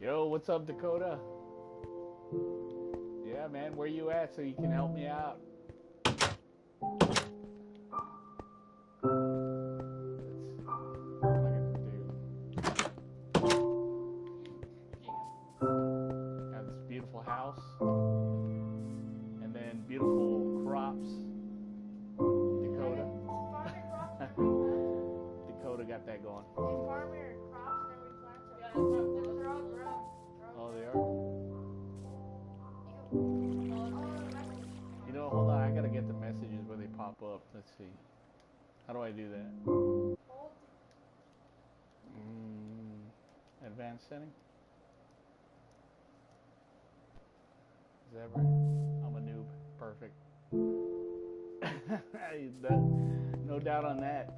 Yo, what's up, Dakota? Yeah, man, where you at so you can help me out? What am I gonna do? Have this beautiful house, and then beautiful crops. Dakota. Dakota got that going. Farm your crops and then we plant them. Yeah, they're all grown. Oh, they are? You know, hold on, I gotta get the messages where they pop up. Let's see. How do I do that? Advanced setting? Is that right? I'm a noob. Perfect. No doubt on that.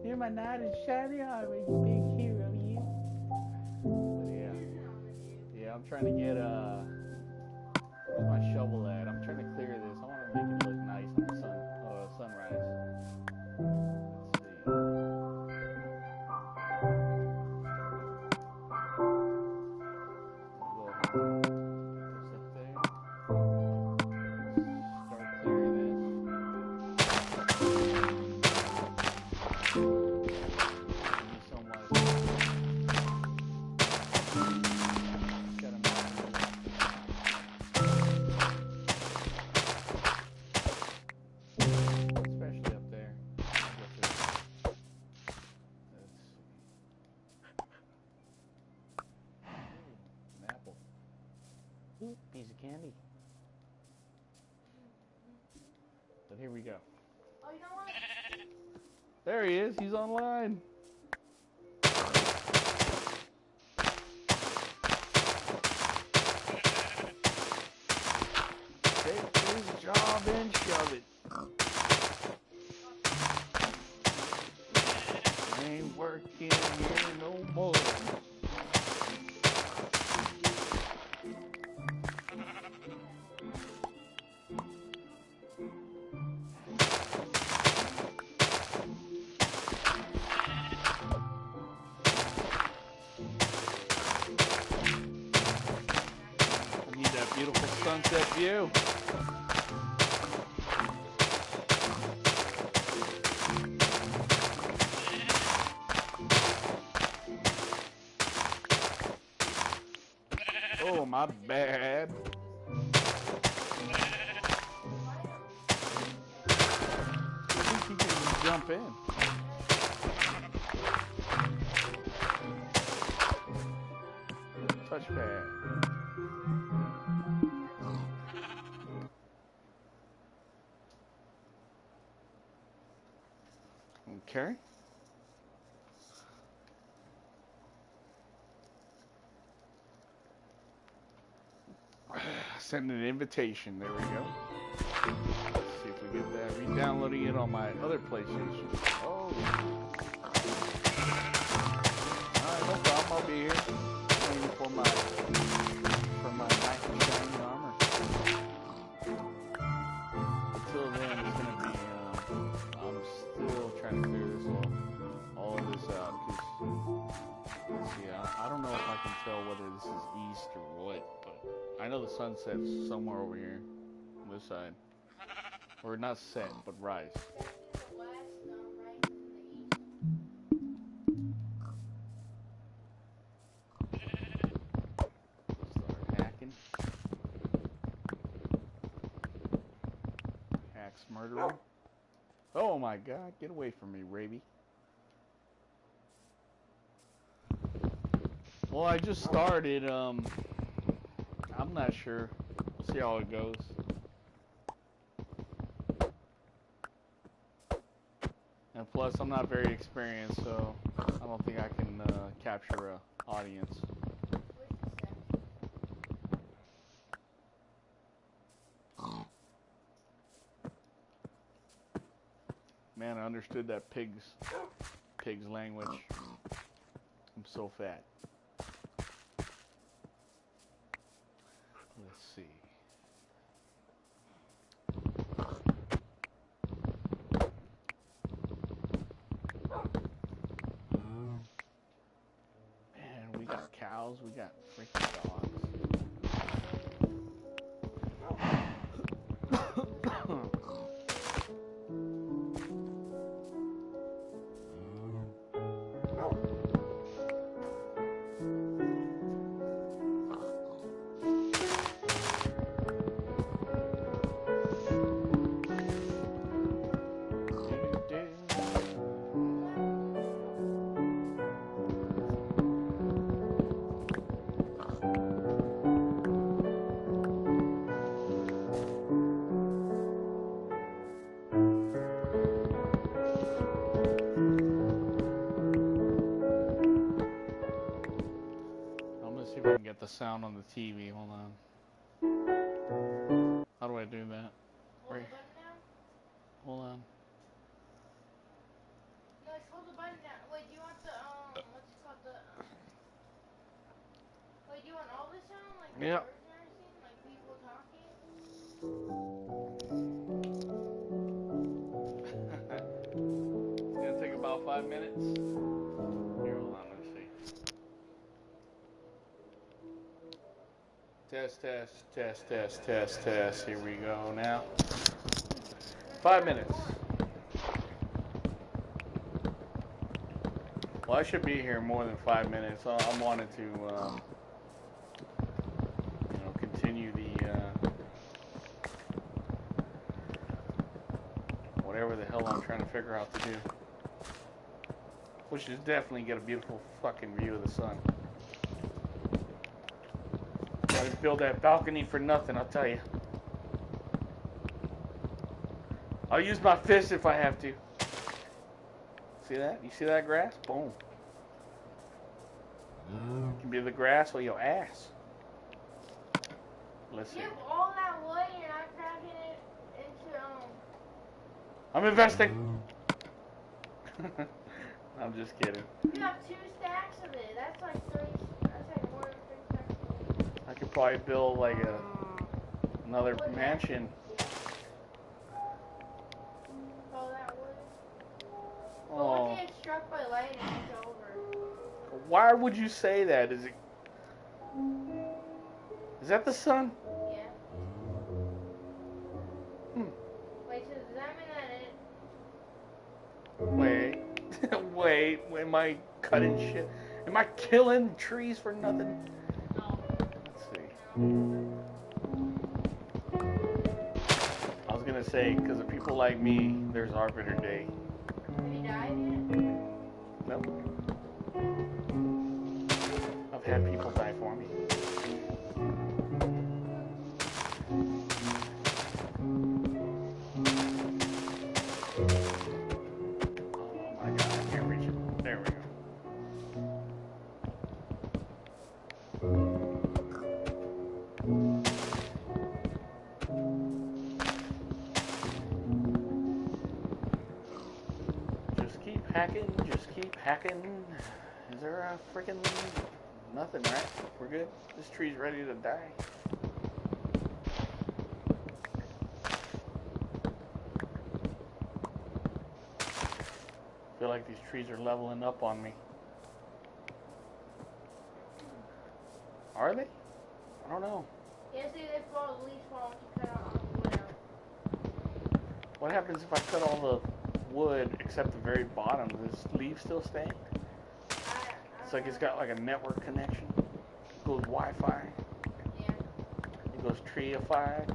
You're my knight in shiny armor, you big hero, you. But yeah, I'm trying to get where's my shovel at? I'm trying to clear this. I want to make it look nice on the sunrise. Let's see. Go ahead. This up there. Start clearing this. Thank you so much. Got a especially up there. Let's see. An apple. Ooh, piece of candy. But here we go. Oh, you know what? There he is. He's online. Take his job and shove it. Ain't working here no more. I need that beautiful sunset view. Oh, my bad. I think he can just jump in. Touchpad. Okay. Send an invitation. There we go. Let's see if we get that. Re-downloading it on my other PlayStation. Oh. Alright, no problem. I'll be here. Waiting for my knight in shining armor. Until then, it's gonna be. I'm still trying to clear this all of this out because. Let's see. I don't know if I can tell whether this is east or what, but I know the sunset's somewhere over here, on this side. Or not set, but rise. Start hacking. Hacks murderer. Oh my god, get away from me, Raby. Well, I just started, I'm not sure. We'll see how it goes. And plus, I'm not very experienced, so I don't think I can capture a audience. Man, I understood that pig's language. I'm so fat. Let's see. Man, we got cows, we got freaking dogs. See if I can get the sound on the TV. Hold on. How do I do that? Hold Right. the button down. Hold on. No, just hold the button down. Wait, do you want the what's it called, the wait, do you want all the sound, like the Yep. birds and everything, like people talking? It's gonna take about 5 minutes. Here, hold on, let's see. Test. Here we go now. 5 minutes. Well, I should be here more than 5 minutes. I wanted to, continue the, whatever the hell I'm trying to figure out to do. Which is definitely get a beautiful fucking view of the sun. I didn't build that balcony for nothing, I'll tell you. I'll use my fist if I have to. See that? You see that grass? Boom. It can be the grass or your ass. Let's see. You have all that wood and you're not cracking it into I'm investing. I'm just kidding. You have 2 stacks of it. That's like 3. That's like more than 3 stacks of it. I could probably build like another mansion. All that wood. But Oh, once it gets struck by lightning, it's over. why would you say that? Is that the sun? Yeah. Wait, so does that mean that it? Wait, am I cutting shit? Am I killing trees for nothing? No. Let's see. I was gonna say, because of people like me, there's Arbiter Day. Have you died yet? Nope. I've had people die for me. Oh my god, I can't reach it. There we go. Just keep hacking. Is there a freaking nothing, right? We're good. This tree's ready to die. I feel like these trees are leveling up on me. Are they? I don't know. Yeah, see, they fall, the leaves fall once you cut all the wood out. What happens if I cut all the wood except the very bottom? Does this leaf still stay? It's like it's got like a network connection. It goes Wi-Fi. Yeah. It goes treeified.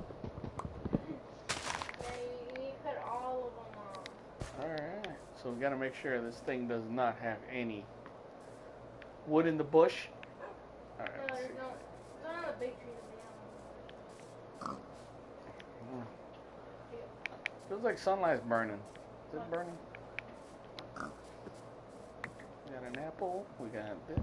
Yeah, you need to cut all of them off. Alright. So we gotta make sure this thing does not have any wood in the bush. Alright, No, let's there's see. no, there's not a big tree to Feels like sunlight's burning. Is it burning? We got an apple. We got this.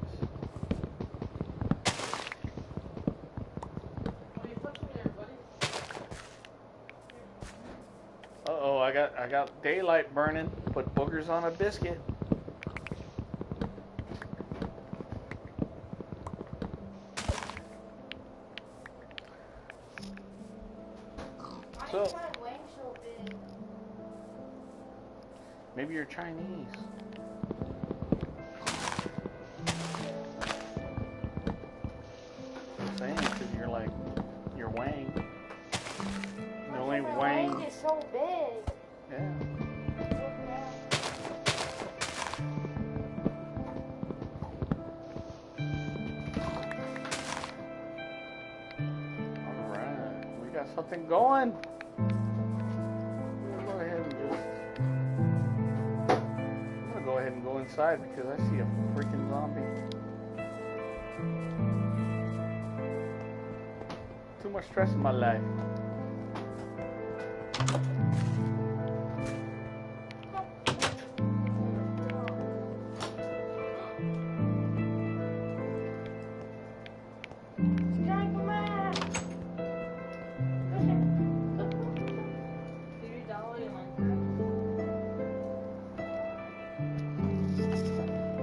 Uh-oh, I got daylight burning. Put boogers on a biscuit. So, maybe you're Chinese. Wang. Wang is so big. Yeah. Alright, we got something going. We'll go ahead and just... I'm gonna go ahead and go inside because I see a freaking zombie. Too much stress in my life.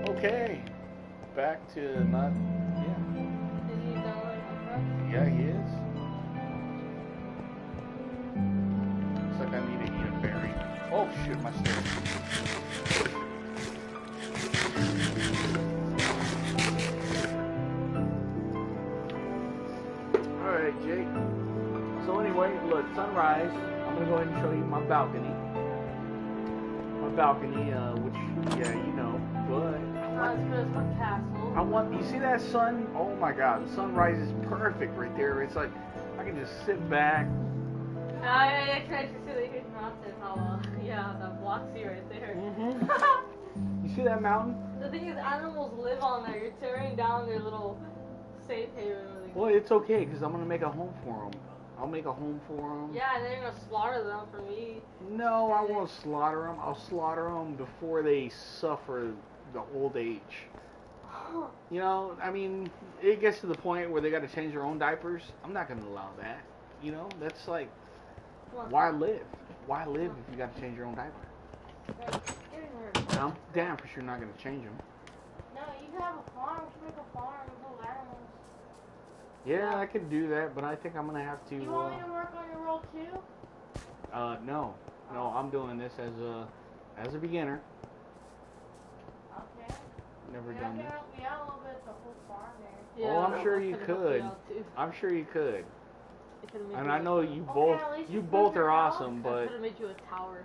Okay, back to not, yeah. Yeah, he is. Looks like I need to eat a berry. Oh shit, my stairs. Alright, Jake. So anyway, look, sunrise. I'm gonna go ahead and show you my balcony. My balcony, which, yeah, you know, but I want, you see that sun? Oh my god, the sunrise is perfect right there. It's like, I can just sit back. I tried to see the huge mountain, yeah, the Bloxy right there. Mm-hmm. You see that mountain? The thing is, animals live on there. You're tearing down their little safe haven. Well, it's okay, because I'm going to make a home for them. I'll make a home for them. Yeah, and then you're going to slaughter them for me. No, I won't slaughter them. I'll slaughter them before they suffer the old age. You know, I mean, it gets to the point where they got to change their own diapers. I'm not going to allow that. You know, that's like, why live? Why live if you got to change your own diaper? I'm damn for sure not going to change them. No, you can have a farm. You can make a farm with little animals. Yeah, I could do that, but I think I'm going to have to... You want me to work on your role too? No. No, I'm doing this as a beginner. Okay. Never Yeah, done I this. can help you out a little bit with the whole farm there. Oh, I'm sure you could. I'm sure you could. And I know you both are awesome, I but... could have made you a tower.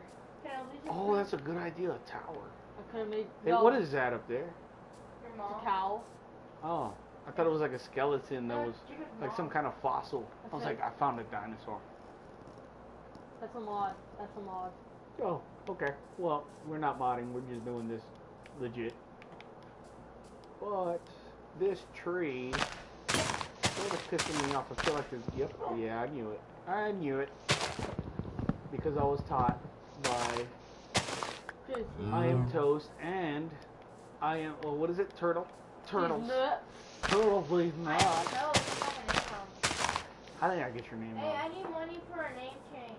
Oh, that's a good idea, a tower. I could have made... Hey, what is that up there? Your It's mom. a cow. Oh, I thought it was like a skeleton that was like some kind of fossil. I was like, I found a dinosaur. That's a mod. That's a mod. Oh, okay. Well, we're not modding. We're just doing this legit. But this tree sort of pissing me off. I feel like there's... Yep. Yeah, I knew it. I knew it. Because I was taught by... I am toast and I am... Well, what is it? Turtle? Turtles. Turtle, please not. No, it's not my name. I think I get your name Hey, wrong. I need money for a name change.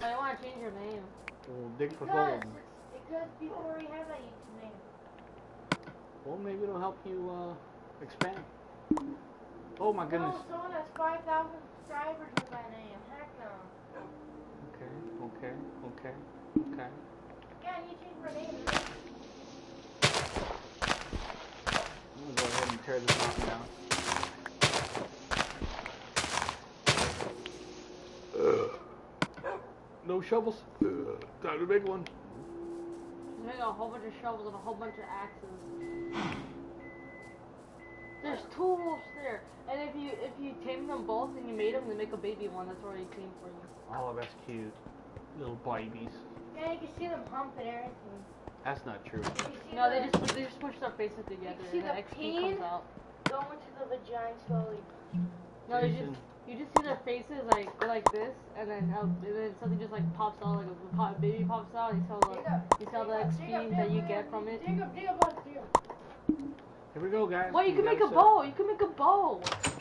I want to change your name. Well, Dick for Because, gold. because people already have that YouTube name. Well, maybe it'll help you expand. Oh my goodness. No, someone has 5,000 subscribers with that name. Heck no. Okay. Yeah, I need to change my name. I'm gonna go ahead and tear this mountain down. No shovels. Time to make one. She's making a whole bunch of shovels and a whole bunch of axes. There's two wolves there, and if you tame them both and you made them, they make a baby one that's already tamed for you. Oh, that's cute. Little babies. Yeah, you can see them hump and everything. That's not true. You see No, the- they just push their faces together see and the the XP pain? comes out. Go into the vagina slowly. No, Jason. you just see their faces like go like this, and then something just like pops out, like a baby pops out, and you saw the XP that you get from it. Dig up, bud, dig up. Here we go, guys. Well, you can We make a gotta bow. You can make a bow. set-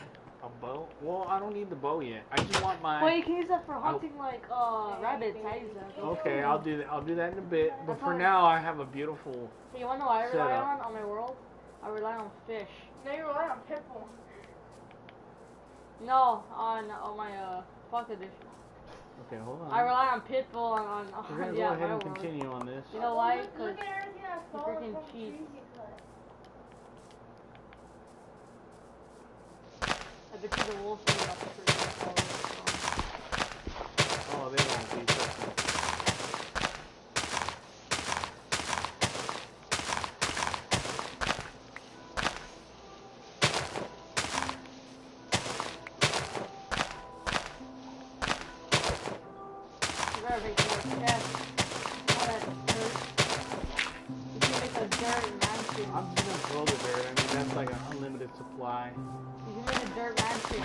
A bow? Well, I don't need the bow yet. I just want my... Well, you can use that for hunting like rabbits. I use that. Okay, I'll do that. I'll do that in a bit. But for now, I have a beautiful... Hey, you wanna know what I rely Setup. on my world? I rely on fish. No, you rely on Pitbull. No, on my Fox edition. Okay, hold on. I rely on Pitbull on We're gonna yeah, go ahead my and world. continue on this. You know why? Look 'Cause at everything that's you falling freaking from the cheat. trees you cut. I bet you the wolves will be up for Oh Oh, they won't be. Trust me. You better make more chests. All that dirt. You can make a dirt mansion. I'm just gonna throw the dirt. I mean, that's like an unlimited supply. You can make a dirt mansion.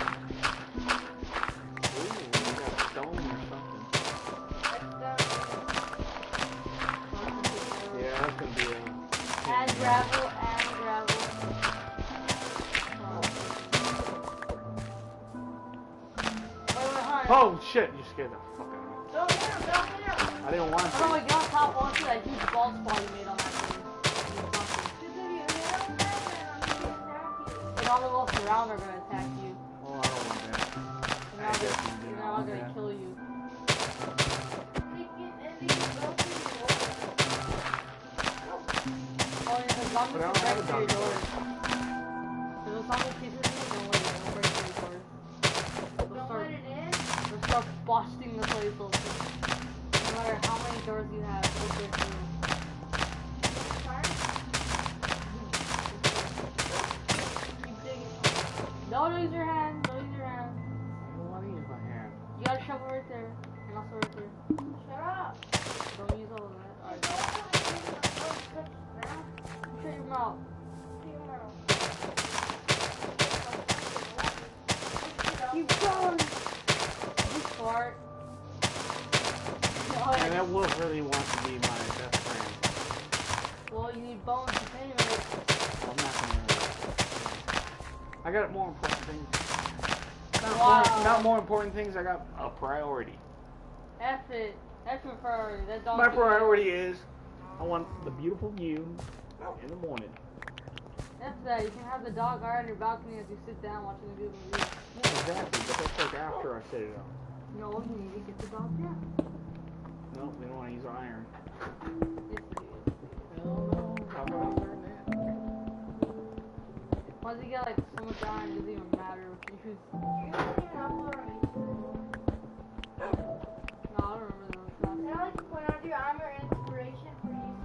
Ooh, we got stone or something. Yeah, that's gonna be a. And gravel, and gravel. Wait, hold on. Oh shit! You scared the fuck out of me. Don't hit him, don't hit him. I didn't want Oh to. no, wait, get on top onto that huge bald spot you made on that thing. Because if you hit him, then I'm gonna attack you. And all the wolves around are gonna attack you. Oh, I don't want that. And I now they're definitely do not now want gonna that. kill you. Oh, yeah, the zombies But I can don't have break a through your donkey. doors. If the zombie chases you, don't let it. Don't break through your doors. They'll Don't start, let it in. they'll start busting the place open. No matter how many doors you have, they'll break through. Keep digging. Don't use your hand. Don't use your hand. I don't want to use my hand. You got a shovel right there. And also right there. Shut up. Don't use all of that. Alright. Shut your mouth. Keep going. You fart. And that wolf really wants to be my best friend. Well, you need bones to pay him. I'm not gonna. I got more important things. Wow. Not more important things. I got a priority. F it. F your priority. That dog. My priority is I want the beautiful view in the morning. F that. You can have the dog right on your balcony as you sit down watching the beautiful view. Yeah, exactly. But that's like after I set it up. No, you need to get the dog down. No, we don't want to use iron. Yes, you do. No, I've already learned that. Once you get like so much iron, it doesn't even matter what you use. No, I don't remember those Can I like point out your I'm your inspiration for YouTube?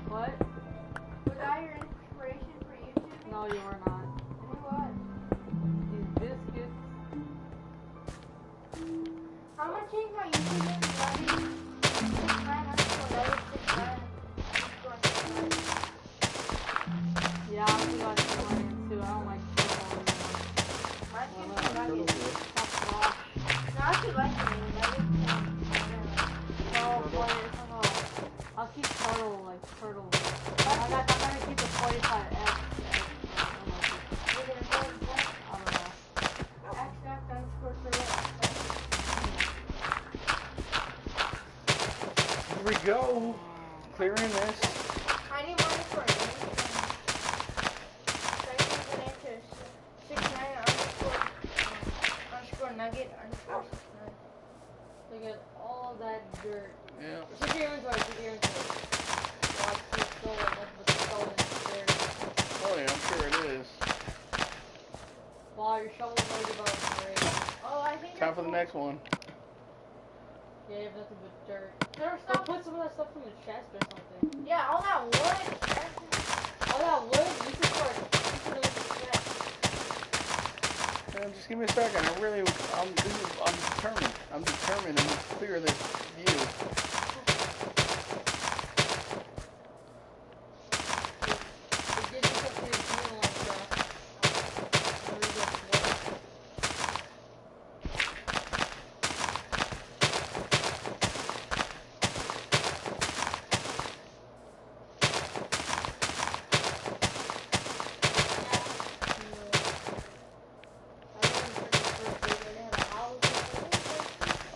What? Was I your inspiration for YouTube? No, you are not. Who was? These biscuits. I'm gonna change my YouTube name to Nugget 69_Nugget 69_Nugget. Yeah, I'm thinking about doing mine too. I don't like turtle. My Well, name's no, turtle Nugget. wood. Stop wash. No, I actually like the name Nugget. Oh, boy, it's not. I'll keep turtle, like turtle. I'm gonna keep the 45X. You're gonna go with what? I don't know. Here we go. Clearing this. I need money for a name. So I change the name to 69__Nugget_69. Look at all that dirt. Yeah. Check your inventory, check your inventory. Watch this stolen, that's stolen dirt. Oh yeah, I'm sure it is. Wow, your shovel's already about to break. Oh, I think Time for the next one. Yeah, you have nothing but dirt. There's So stuff. put some of that stuff in the chest or something. Yeah, all that wood. All that wood, you can start keeping it in the chest. Just give me a second. I'm determined. I'm determined to clear this view. It gives you something to do on stuff. And then you get wood.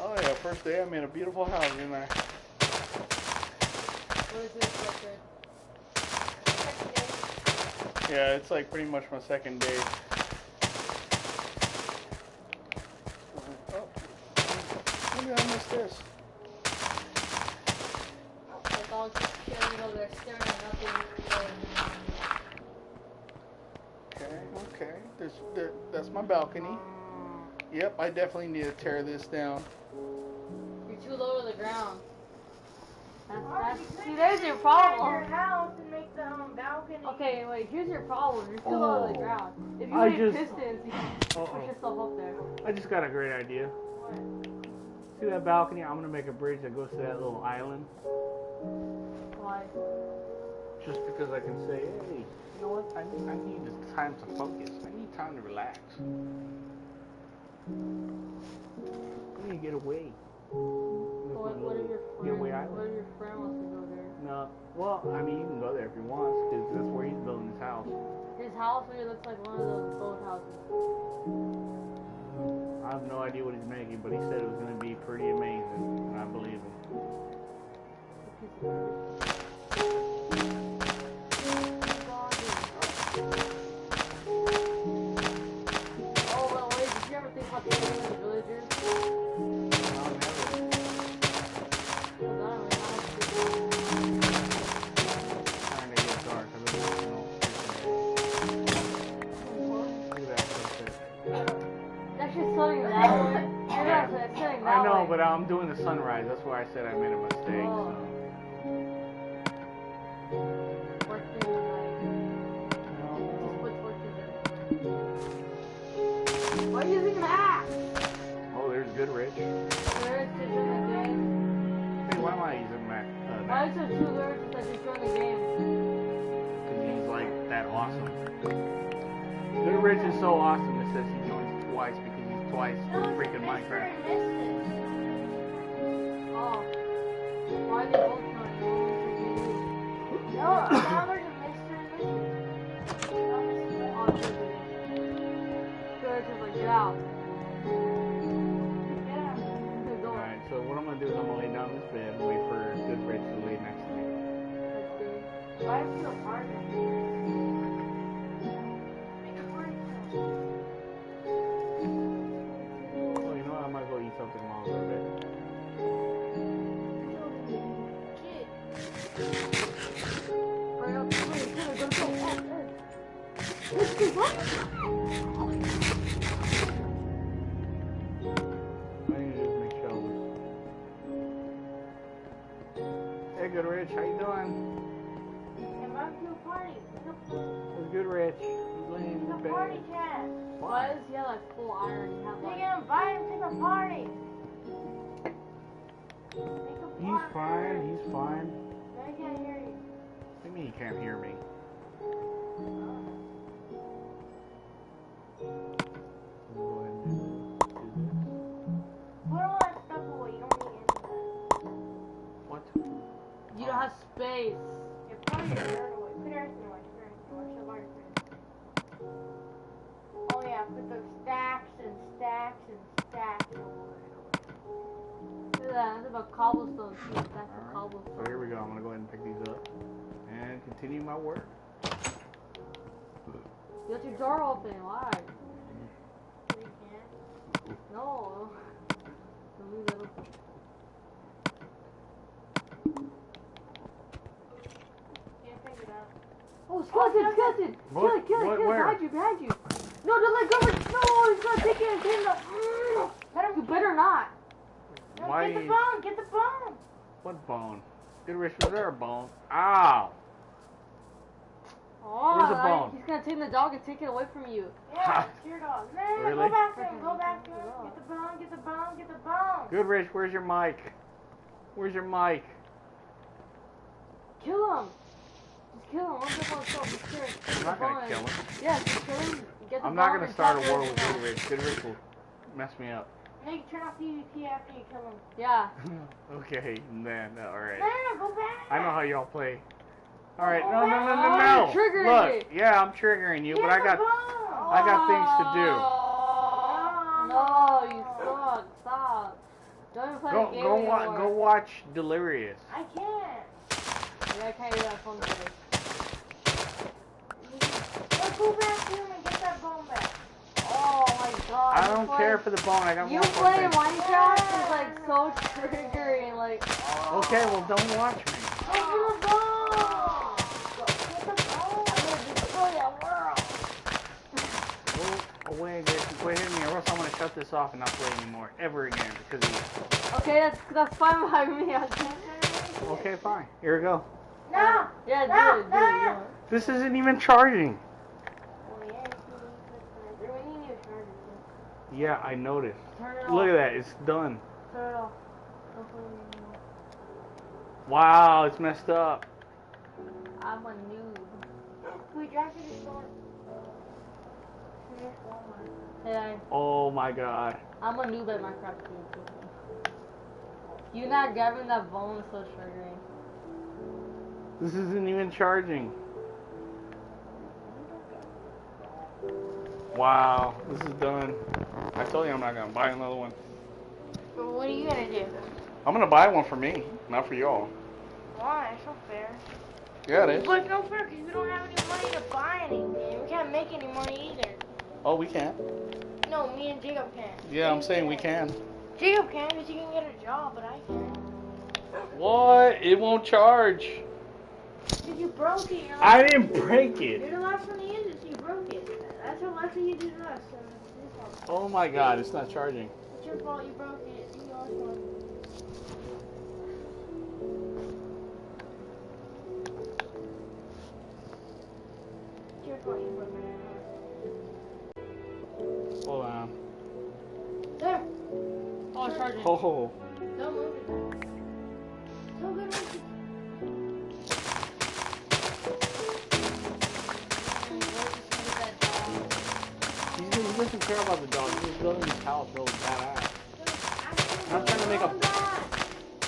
Oh yeah, first day I made a beautiful house, didn't I? What is this record? Yeah, it's like pretty much my second day. Oh, when did I miss this? The dog's just chilling over there, staring at nothing. Okay, that's my balcony. Yep, I definitely need to tear this down. You're too low to the ground. Mark, you See, couldn't there's just your inside problem. Your house and make the balcony. Okay, wait, here's your problem. You're too low to the ground. If you I made just- pistons, you can push yourself up there. I just got a great idea. What? See that balcony? I'm gonna make a bridge that goes to that little island. Why? Just because I can say, hey, you know what? I need this time to focus. I need time to relax. I need to get away. What if your Get away friend? island. What if your friend wants to go there? No. Well, I mean, you can go there if you want, because that's where he's building his house. His house really looks like one of those boat houses. I have no idea what he's making, but he said it was going to be pretty amazing, and I believe him. A piece of garbage. Oh, well, wait, did you ever think about the villagers? I'll never. Trying to get dark. I've been watching all Look at that sunset. That's just something that way. Yeah. It's something that I know, way. but I'm doing the sunrise. That's why I said I made a mistake. Oh. So. Work through the night. Just put torches in. Why are you using that? Oh, there's good Rich. Lyrics to join the game. Hey, why am I using Mac? Why is there two lyrics that just join the game? Because he's like that awesome. Good Rich is so awesome. It says he joins twice because he's twice freaking Minecraft. Oh. Why are they both joining? No, now there's a mystery mission. Oh, it's just Lyrics is like, get out. Yeah. Through the door. Alright, so what I'm going to do is I'm going to lay down this bed and wait for good Rich to lay next to me. That's good. Why is it so hard? Make a party. Oh, you know what? I might go eat something while I go to bed. Right up. Wait, go. This is what? I need to just make shelves. Hey, good Rich, how you doing? Come on to a party. It's good Rich. He's laying in It's the a party bed. chat. Why does he have like full iron? You have They like. can invite him to the party. He's fine, he's fine. No, he can't hear you. What do you mean he can't hear me? Go ahead and do this. Put all that stuff away. You don't need any. What? You don't have space. Yeah, put your dirt away. Put everything away. Put everything away. Show all your friends. Oh yeah, put those stacks and stacks and stacks away. Look at that. That's about cobblestone. See, that's the Alright. cobblestone. So here we go. I'm gonna go ahead and pick these up and continue my work. You got your door open. Why? You can. No. Don't leave it open. Can't figure it out. Oh, skeleton, skeleton! What? Kill it, What? Where? behind you, behind you! No, don't let go! No, he's gonna take it and take it! Let him You better not! No, Why? get the bone. Get the bone. What bone? Good Rich, was there a bone? Ow! Oh, Where's the bone? He's gonna take the dog and take it away from you. Yeah, it's your dog. Man, Really? go back to him. Go back to him. Get the bone. Get the bone. Get the bone. Good Rich, where's your mic? Where's your mic? Kill him! Just kill him. One by himself. Just kill him. I'm not gonna kill him. Yeah, just kill him. Get the I'm not bone gonna and start a chop war with everything Good Rich. Good Rich will mess me up. Now you turn off PvP after you kill him. off. Yeah. Okay, then, alright. No, go back. I know how y'all play. Alright, Oh, no, no, no, no, wow. no. You're triggering Look, yeah, I'm triggering you, Get but I the got bone. I got things to do. No, you suck. Stop. Don't even play the game anymore. Go watch Delirious. I can't. Yeah, I can't do that phone today. Let's go back to him and get that bone back. Oh my god. I don't care for the bone. I got You more fun playing things. Minecraft is like so triggering, like. Okay, well, don't watch me. Get the bone. Get the bone. I'm gonna destroy that world. Go away, Grayson. Quit hitting me, or else I'm gonna shut this off and not play anymore ever again because of you. Okay, that's fine by me. Okay, fine. Here we go. No! Yeah, No, do it. no, Yeah. no. This isn't even charging. Oh, yeah, we need new chargers. Yeah, I noticed. Turn it off. Look at that. It's done. Turn it off. Don't put it anymore. Wow, it's messed up. I'm a noob. We drive to the store. Here's Walmart. Hey, Oh my god. I'm a noob at Minecraft too. You not grabbing that bone is so triggering. This isn't even charging. Wow, this is done. I told you I'm not gonna buy another one. But what are you gonna do? I'm gonna buy one for me, not for y'all. Why? It's not fair. Yeah, it is. But it's not fair because we don't have any money to buy anything. We can't make any money either. Oh, we can. No, me and Jacob can. Yeah, I'm saying we can. Jacob can because he can get a job, but I can't. What? It won't charge. Because you broke it. I didn't break You're it. the last one to use it, so you broke it. That's what you did to us. So it's your fault. Oh my god, it's not charging. It's your fault. You broke it. You lost one. It's your fault. You broke it. Hold on. There. Oh, it's charging. Oh. Don't move it. So good. With it. He doesn't care about the dog. He's just building his house really badass. I'm trying to make a-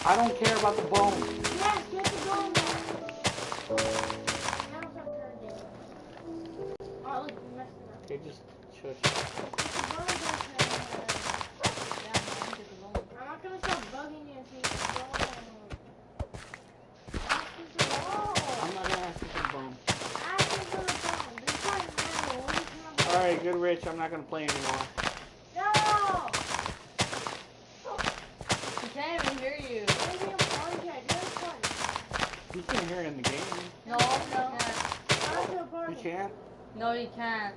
I don't care about the bone. Yes, get the bone back. Now it's not charging. Oh, look, you messed it up. Okay, just shush. Get the bone back. Yeah, man, get the bone. I'm not gonna stop bugging you until you get the bone. Ask him for the bone. I'm not gonna ask you for the bone. Ask him for the bone. This guy's normal. What are you talking about? Alright, good Rich, I'm not gonna play anymore. No! He can't even hear you. Maybe I'm party chat. Do it fun. You can hear it in the game. No, he can't. Go to a party. You can't? No, he can't.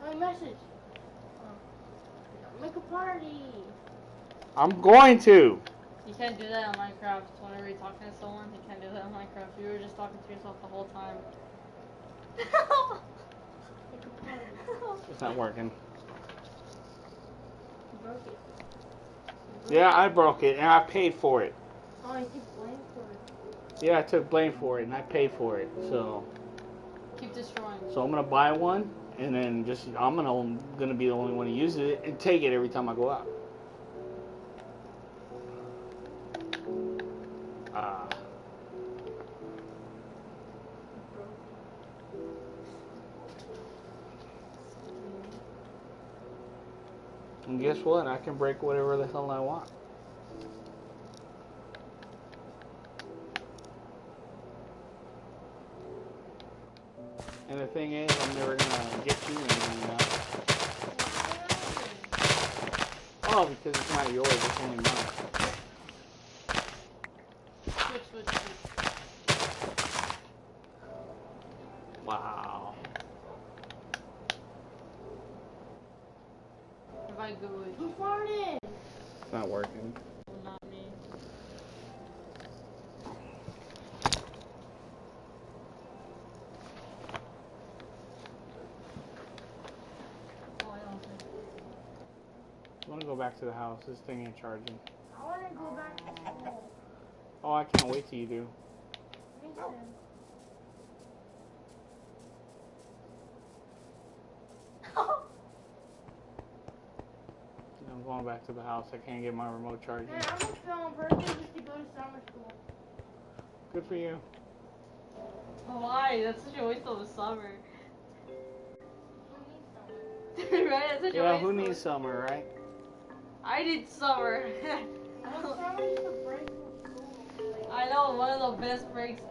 Oh, message. Make a party. I'm going to. You can't do that on Minecraft. Whenever you're talking to someone, you can't do that on Minecraft. You were just talking to yourself the whole time. Make a party. It's not working. You broke it. Yeah, I broke it and I paid for it. Oh, you keep blame for it. Yeah, I took blame for it and I paid for it. So Keep destroying. I'm gonna buy one and then I'm gonna be the only one who uses it and take it every time I go out. And guess what? I can break whatever the hell I want. And the thing is, I'm never gonna get you anything now. Oh, because it's not yours, it's only mine. Switch. Wow. Invite good. Who farted? It's not working. Not me. Oh, I don't think. I wanna go back to the house. This thing ain't charging. I want to go back to home. Oh, I can't wait till you do. Me too. I'm going back to the house. I can't get my remote charging. Man, I'm gonna film on birthday just to go to summer school. Good for you. Why? That's such a waste of a summer. Who needs summer? Right? That's such a Yeah, waste who of needs summer, right? I need summer. Well, summer's just a break from school. I know, one of the best breaks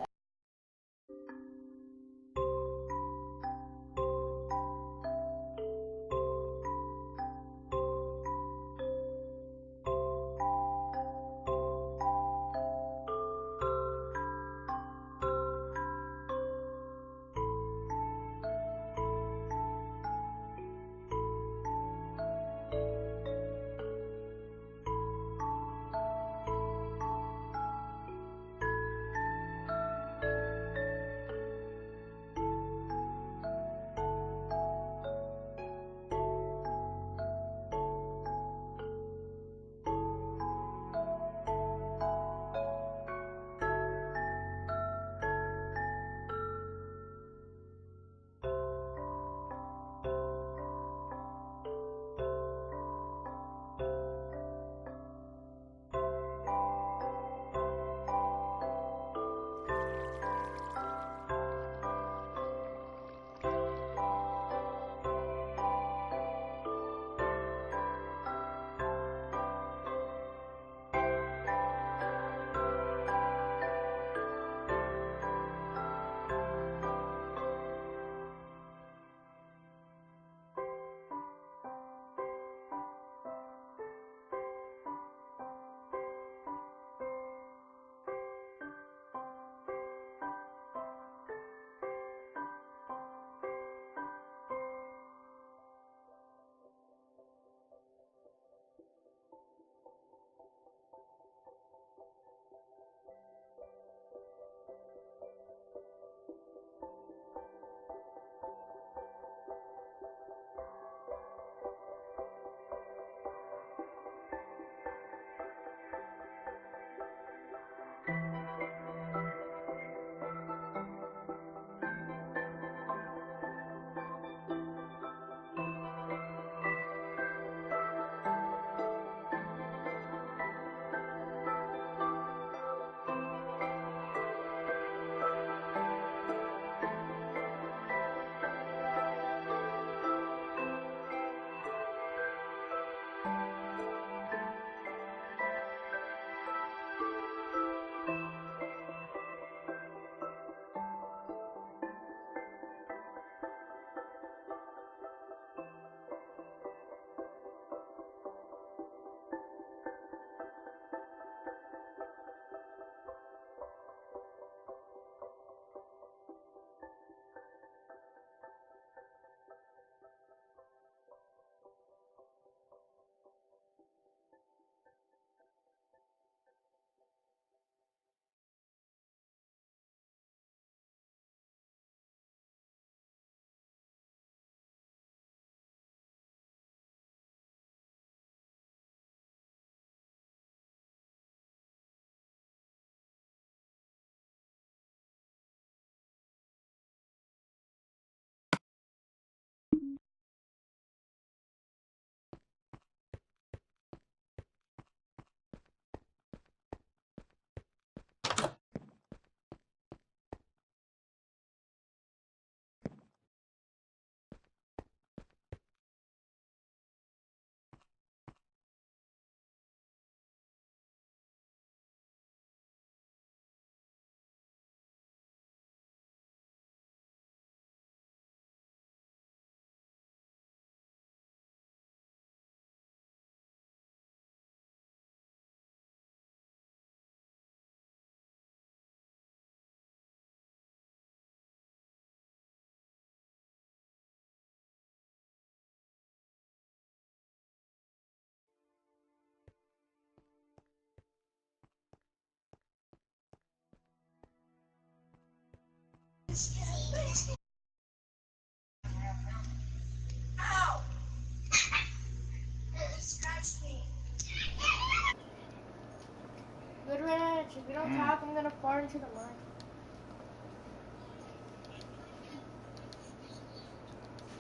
down into the mud.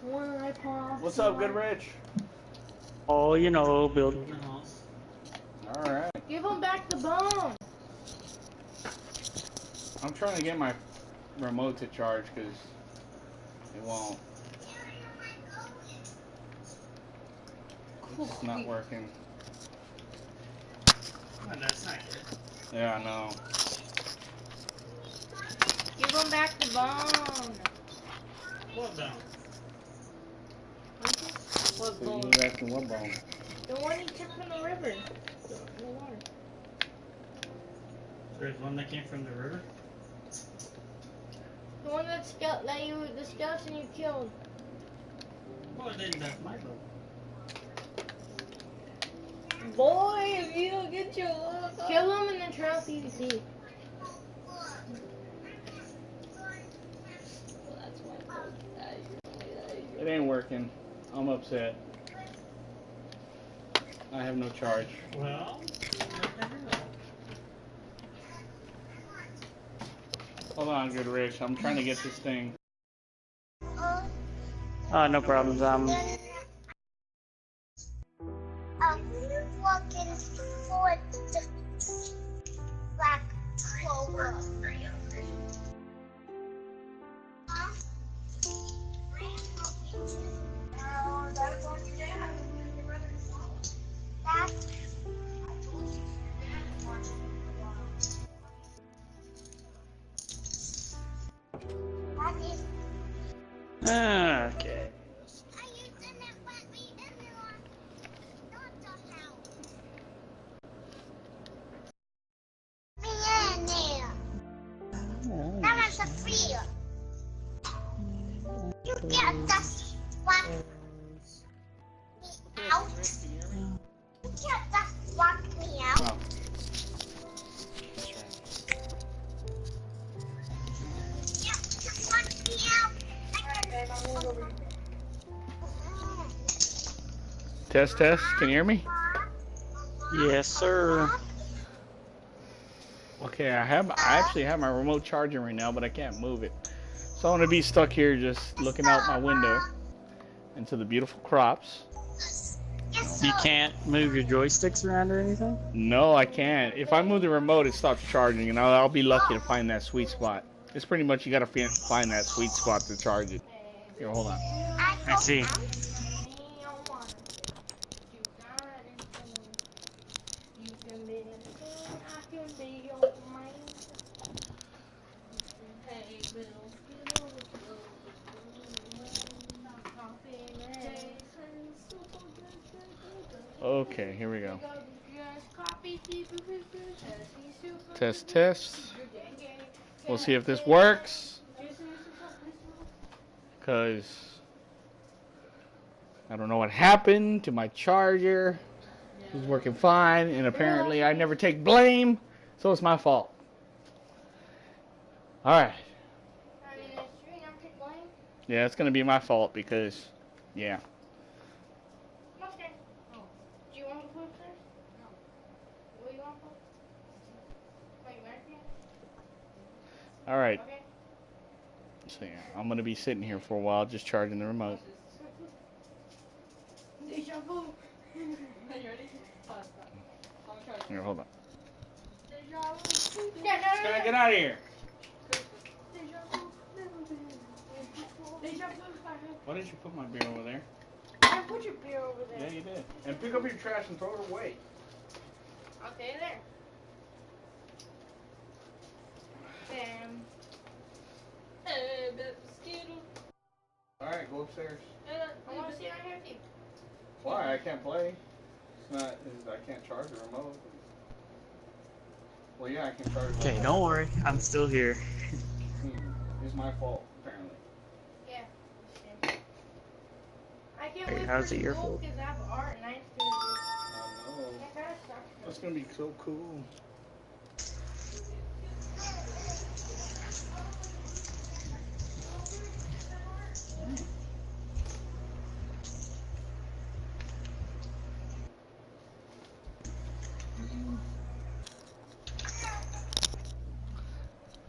Why, Pop? What's up, Good Rich? Oh, you know, building the house. All right. Give him back the bone. I'm trying to get my remote to charge because it won't. It's not working. Oh, that's not good. Yeah, I know. Give him back the bone. What the? What So bone? you was asking what bone? The one he took from the river. The water. There's one that came from the river? The one the skeleton you killed. Well, then that's my boat. Boy, if you don't get your Kill him and then try out PvP. It ain't working. I'm upset. I have no charge. Well, Hold on, Good Rich. I'm trying to get this thing. no problems. Walking for the black clover. Okay. That was a fear. You get that walk me out. You can't just walk me out. Oh. You can't just walk me out. Test, test. Can you hear me? Yes, sir. Okay, I actually have my remote charging right now, but I can't move it. So I'm gonna be stuck here just looking out my window into the beautiful crops. You can't move your joysticks around or anything? No, I can't. If I move the remote, it stops charging, and I'll be lucky to find that sweet spot. It's pretty much you gotta find that sweet spot to charge it. Here, hold on. I see. Okay, here we go. Test, test. We'll see if this works. Because I don't know what happened to my charger. It was working fine, and apparently I never take blame, so it's my fault. Alright. Yeah, it's going to be my fault because, yeah. Alright. So yeah, I'm going to be sitting here for a while just charging the remote. Here, hold on. Can I get out of here? Why did you put my beer over there? I put your beer over there. Yeah, you did. And pick up your trash and throw it away. Okay, there. Damn. Alright, go upstairs. I want to sit right here with you. Why? I can't play. It's not. I can't charge the remote. Well, yeah, I can charge. Okay, don't worry. I'm still here. It's my fault, apparently. Yeah. I can't Hey, wait how's for it your school fault? because I have art and I have to do. I know. That kind of sucks. That's gonna be so cool.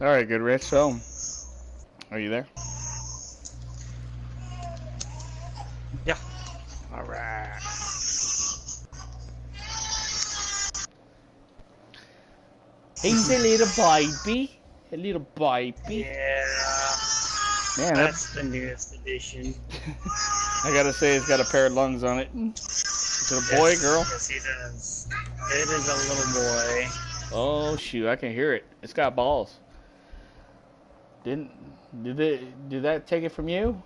All right, good, Rich. So, are you there? Yeah. All right. He's a little baby. A little baby. Yeah. Man, That's the newest edition. I gotta say, it's got a pair of lungs on it. Is it a boy, girl? Yes, he does. It is a little boy. Oh shoot, I can hear it. It's got balls. Did that take it from you?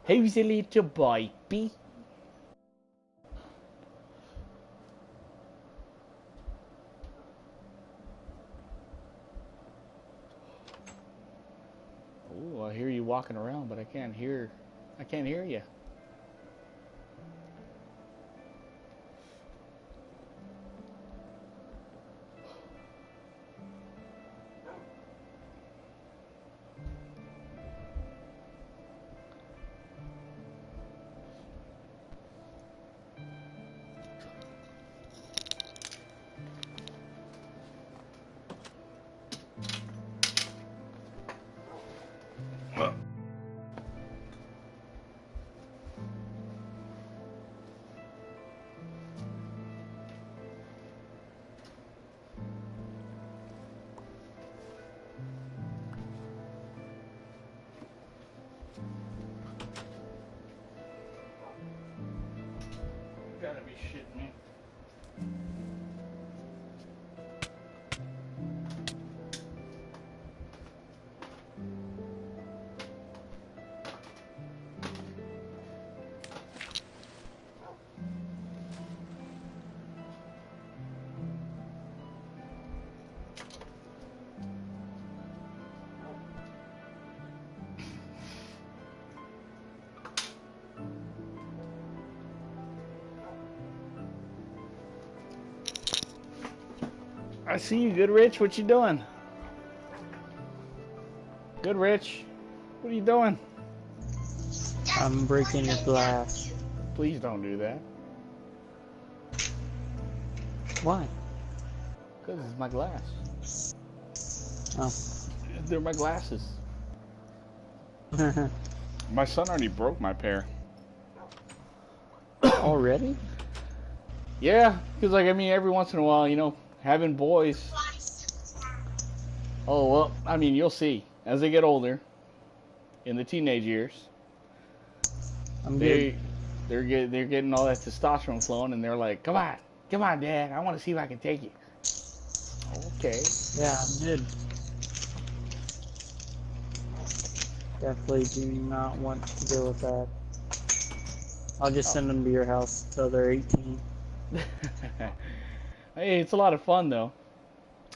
Who's a little baby? Oh, I hear you walking around, but I can't hear you. You gotta be shitting me. I see you, Good Rich. What you doing? Good Rich. What are you doing? I'm breaking your glass. Please don't do that. Why? Because it's my glass. Oh. They're my glasses. My son already broke my pair. Already? Yeah, because like, I mean, every once in a while, you know, having boys. Oh, well, I mean, you'll see. As they get older, in the teenage years, they're getting all that testosterone flowing, and they're like, come on, Dad, I want to see if I can take you. Okay. Yeah, I'm good. Definitely do not want to deal with that. I'll just send them to your house until they're 18. Hey, it's a lot of fun, though.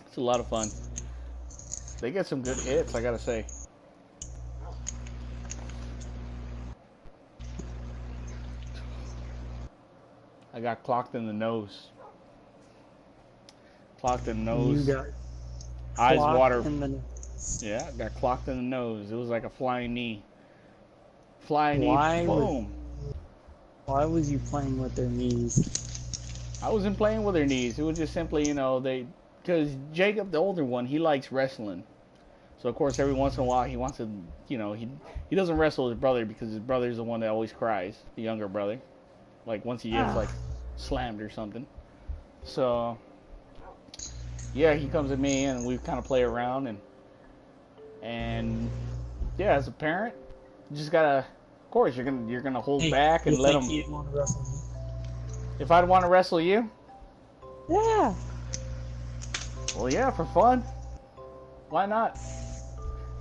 It's a lot of fun. They get some good hits, I gotta say. I got clocked in the nose. Clocked in the nose. You got Eyes clocked water. in the nose. Yeah, got clocked in the nose. It was like a flying knee. Flying Why knee, boom. Why was you playing with their knees? I wasn't playing with their knees. It was just simply, you know, because Jacob, the older one, he likes wrestling. So, of course, every once in a while, he wants to, you know, he doesn't wrestle his brother because his brother's the one that always cries, the younger brother. Like, once he gets, like, slammed or something. So, yeah, he comes at me, and we kind of play around, and yeah, as a parent, you just gotta, of course, you're gonna hold back and let him. You'd want to wrestle me? If I'd want to wrestle you? Yeah. Well, yeah, for fun. Why not?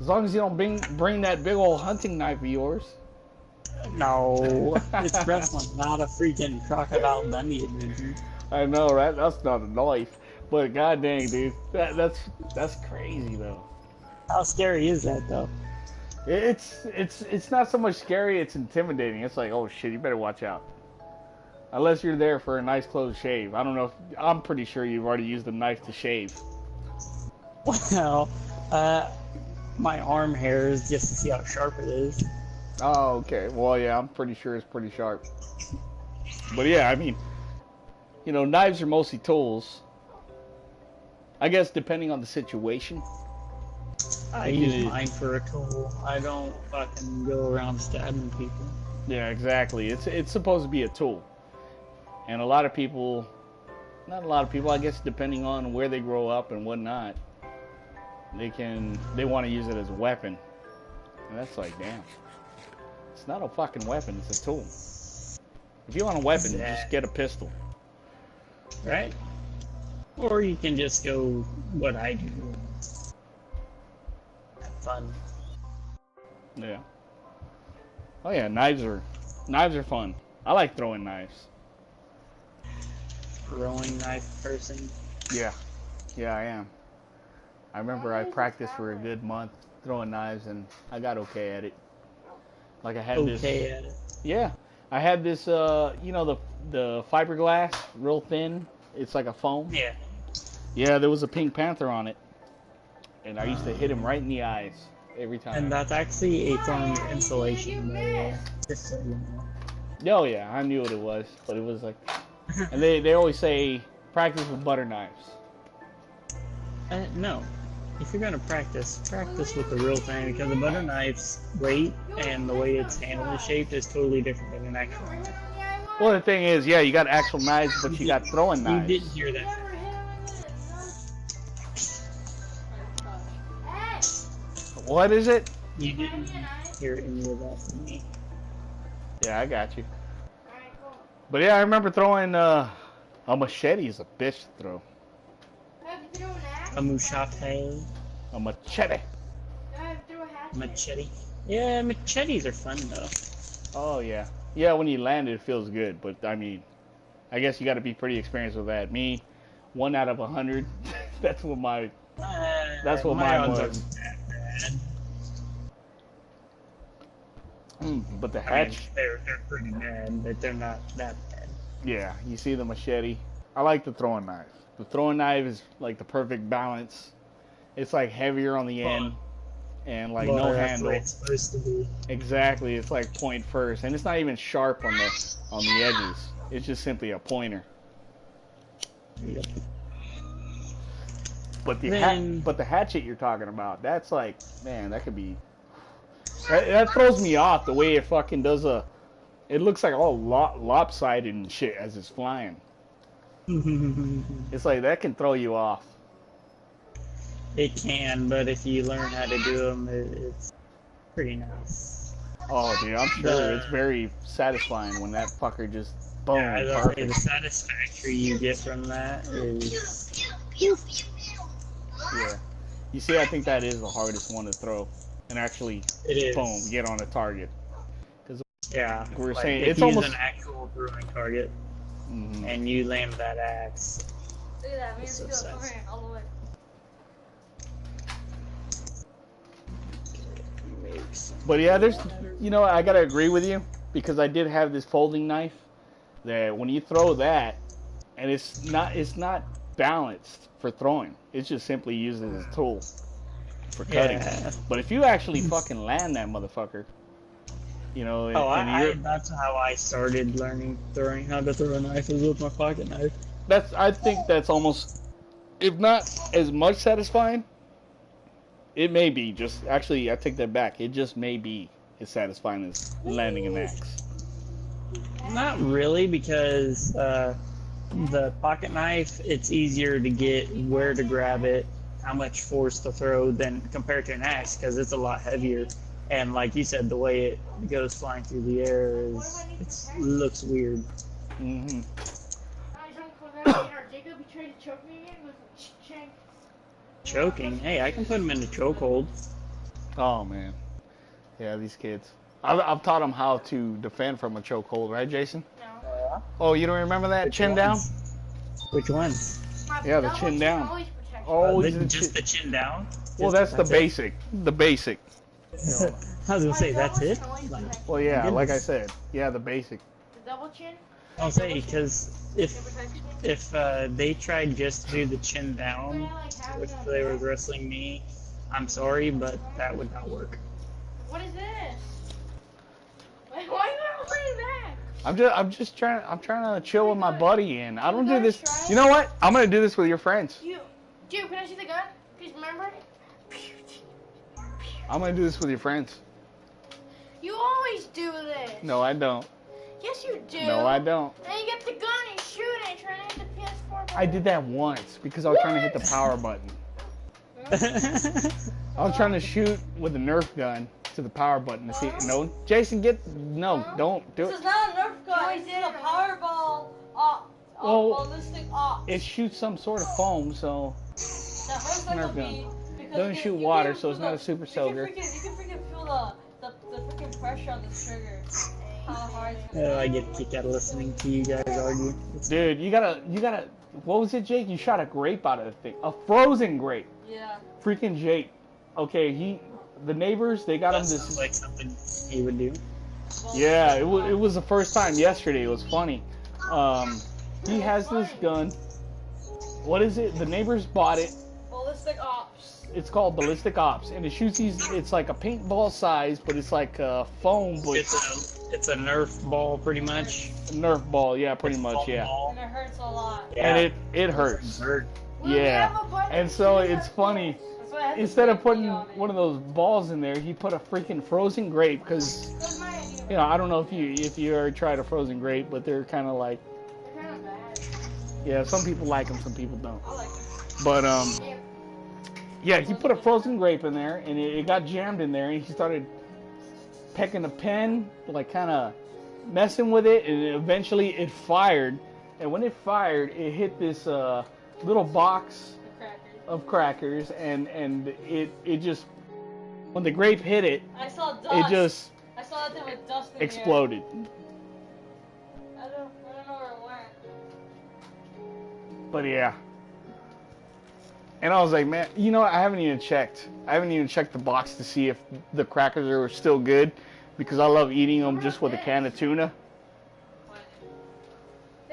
As long as you don't bring that big old hunting knife of yours. No, it's wrestling, not a freaking Crocodile Dundee adventure. I know, right? That's not a knife. But god dang, dude, that's crazy though. How scary is that though? It's not so much scary, it's intimidating. It's like, oh shit, you better watch out. Unless you're there for a nice close shave. I don't know I'm pretty sure you've already used a knife to shave. Well, my arm hair is just to see how sharp it is. Oh, okay. Well, yeah, I'm pretty sure it's pretty sharp. But yeah, I mean, you know, knives are mostly tools. I guess depending on the situation. I use mine for a tool. I don't fucking go around stabbing people. Yeah, exactly. It's supposed to be a tool. And a lot of people, not a lot of people, I guess depending on where they grow up and whatnot, they want to use it as a weapon. And that's like, damn. It's not a fucking weapon, it's a tool. If you want a weapon, just get a pistol. Right? Or you can just go what I do. Have fun. Yeah. Oh yeah, knives are fun. I like throwing knives. Throwing knife person. Yeah. Yeah, I am. I remember I practiced for a good month throwing knives and I got okay at it. Like I had this. Okay at it. Yeah. I had this you know the fiberglass, real thin. It's like a foam. Yeah. Yeah, there was a Pink Panther on it. And I used to hit him right in the eyes every time. And that's actually a form of insulation. Just so you know. Oh yeah, I knew what it was, but it was like, and they always say practice with butter knives. No. If you're gonna practice with the real thing, because the butter knife's weight and the way it's handled and shaped is totally different than an actual knife. Well, the thing is, yeah, you got actual knives, but you got throwing knives. You didn't hear that. What is it? You didn't hear any of that from me. Yeah, I got you. But yeah, I remember throwing a machete is a bitch to throw. A machete. A machete. Machete. Yeah, machetes are fun though. Oh yeah. Yeah, when you land it feels good, but I mean, I guess you got to be pretty experienced with that. Me, 1 out of 100. That's what mine odds was. aren't that bad. But the I mean, hatch, they're pretty bad, but they're not that bad. yeah, you see the machete. I like the throwing knife. The throwing knife is like the perfect balance. It's like heavier on the end and like no That's the way handle. it's supposed to be. Exactly, it's like point first, and it's not even sharp on the edges. It's just simply a pointer. Yep. But the Then- but the hatchet you're talking about, that's like, man, that could be. That throws me off the way it fucking does a. It looks like all lopsided and shit as it's flying. It's like that can throw you off. It can, but if you learn how to do them, it's pretty nice. Oh, dude, I'm sure it's very satisfying when that fucker just boom. Yeah, I was gonna say, perfect. the satisfaction you get from that is Yeah. You see, I think that is the hardest one to throw, and actually, it is. boom, get on a target. Yeah, We're like, saying if it's you use almost. an actual throwing target Mhm. and you land that axe. Look at that, man. It's so Let's go. Over sassy. here, all the way. But yeah, there's, you know, I gotta agree with you because I did have this folding knife that when you throw that, and it's not balanced for throwing. It's just simply used as a tool for cutting. Yeah. But if you actually fucking land that motherfucker, you know, and that's how I started learning how to throw a knife is with my pocket knife. I think that's almost, if not as much satisfying, it may be just, actually, I take that back. It just may be as satisfying as landing an axe. Not really, because the pocket knife, it's easier to get where to grab it, how much force to throw than compared to an axe, because it's a lot heavier. And like you said, the way it goes flying through the air looks weird. Mm-hmm. Jacob, you tried to choke me again with Chang. Choking? Hey, I can put him in a chokehold. Oh man, yeah, these kids. I've taught them how to defend from a chokehold, right, Jason? No. Oh, you don't remember that chin down? Which one? Yeah, the Double chin down. always protects you. Oh, Just the chin down? well, Just- that's the it? basic. The basic. I was gonna say, that's it? Like, Well, yeah, like I Goodness. said, yeah, the basic. The double chin. I'll say, because It protects you. if they tried just to do the chin down, if they were wrestling me, I'm sorry, but that would not work. What is this? Why are you not playing that? I'm trying to chill with my buddy, and I don't do this. You know what? I'm gonna do this with your friends. Dude, can I see the gun? Please remember? I'm gonna do this with your friends. You always do this. No, I don't. Yes, you do. No, I don't. And you get the gun and you shoot it and try to hit the PS4 button. I did that once because I was trying to hit the power button. I was trying to shoot with a Nerf gun to the power button to see. No, Jason, don't do This it. is not a Nerf gun. This is a Powerball. Ballistic ops. It shoots some sort of foam, so That hurts like Nerf a gun. bee because Doesn't you shoot can water, feel so it's not a the- super You soaker. can freaking feel the freaking pressure on this trigger. How hard it's gonna Oh, I get a kick out of listening to you guys argue. Dude, you gotta. What was it, Jake? You shot a grape out of the thing, a frozen grape. Yeah. Freaking Jake. Okay, the neighbors, they got him That this. sounds like something he would do. Yeah, it was the first time yesterday. It was funny. He has this gun. What is it? The neighbors bought it. Ballistic ops. It's called Ballistic Ops, and it shoots these. It's like a paintball size, but it's like foam, but It's a Nerf ball, pretty much. Nerf ball. Yeah, pretty It's much. foam Yeah, ball. And it hurts a lot. Yeah. and it hurts. Hurt. Well, we Yeah, have a button and to so shoot it's our funny. kids. That's why I had to Instead of put putting on it. one of those balls in there, he put a freaking frozen grape because That's my idea. you know I don't know if you ever tried a frozen grape, but they're kind of like They're kind of bad. yeah, some people like them, some people don't. I like it. But Yeah. yeah, he put a frozen grape in there, and it got jammed in there, and he started pecking a pen, like kind of messing with it, and eventually it fired. And when it fired, it hit this little box The crackers. of crackers, and it just when the grape hit it, I saw dust. it just I saw that thing with dust in the air. exploded. I don't know where it went. But yeah. And I was like, man, you know what? I haven't even checked. I haven't even checked the box to see if the crackers are still good, because I love eating them just with a can of tuna.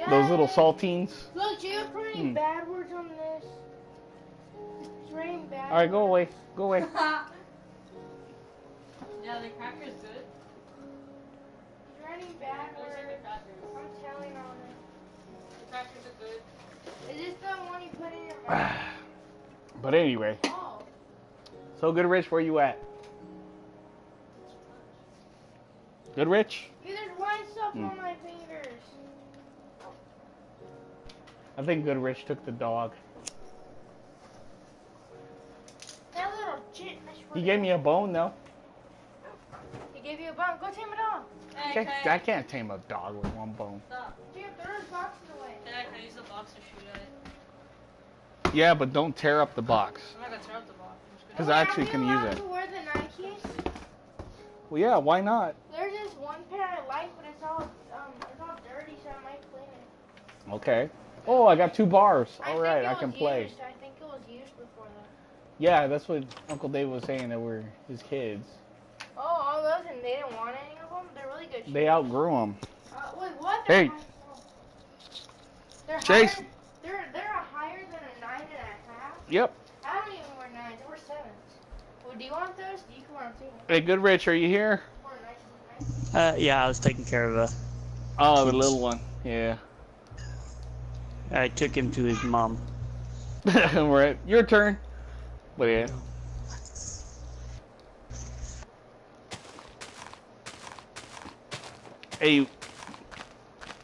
Those little saltines. Look, you put any bad words on this. It's raining bad. All right, go away. Go away. Yeah, the cracker's good. It's raining bad Looks like words. the crackers. I'm telling on it. The crackers are good. Is this the one you put in your mouth? But anyway, Oh. so Good Rich, where you at? Good Rich? Dude, there's white stuff on my fingers. I think Good Rich took the dog. That little shit. I swear He to gave God. me a bone though. He gave you a bone. Go tame it off. Hey, I can't tame a dog with one bone. Stop. Dude, throw his boxes away. Can I use the box to shoot at it? Yeah, but don't tear up the box. I'm not gonna tear up the box. I'm just 'Cause gonna... I actually can use Are it. you allowed to wear the Nikes? Well, yeah, why not? There's this one pair I like, but it's all dirty, so I might clean it. Okay. Oh, I got 2 bars. All think right, it I was can play. used. I think it was used before that. Yeah, that's what Uncle Dave was saying, that we're his kids. Oh, all those, and they didn't want any of them? They're really good. They outgrew them. Wait, what? Hey. They're Chase. higher, they're higher than a 9.5. Yep. I don't even wear 9s. I wear 7s. Well, do you want those? You can wear them too. Hey, Good Rich, are you here? Or nice. Yeah, I was taking care of a. Oh, the little one. Yeah. I took him to his mom. Right. Your turn. But yeah. Hey.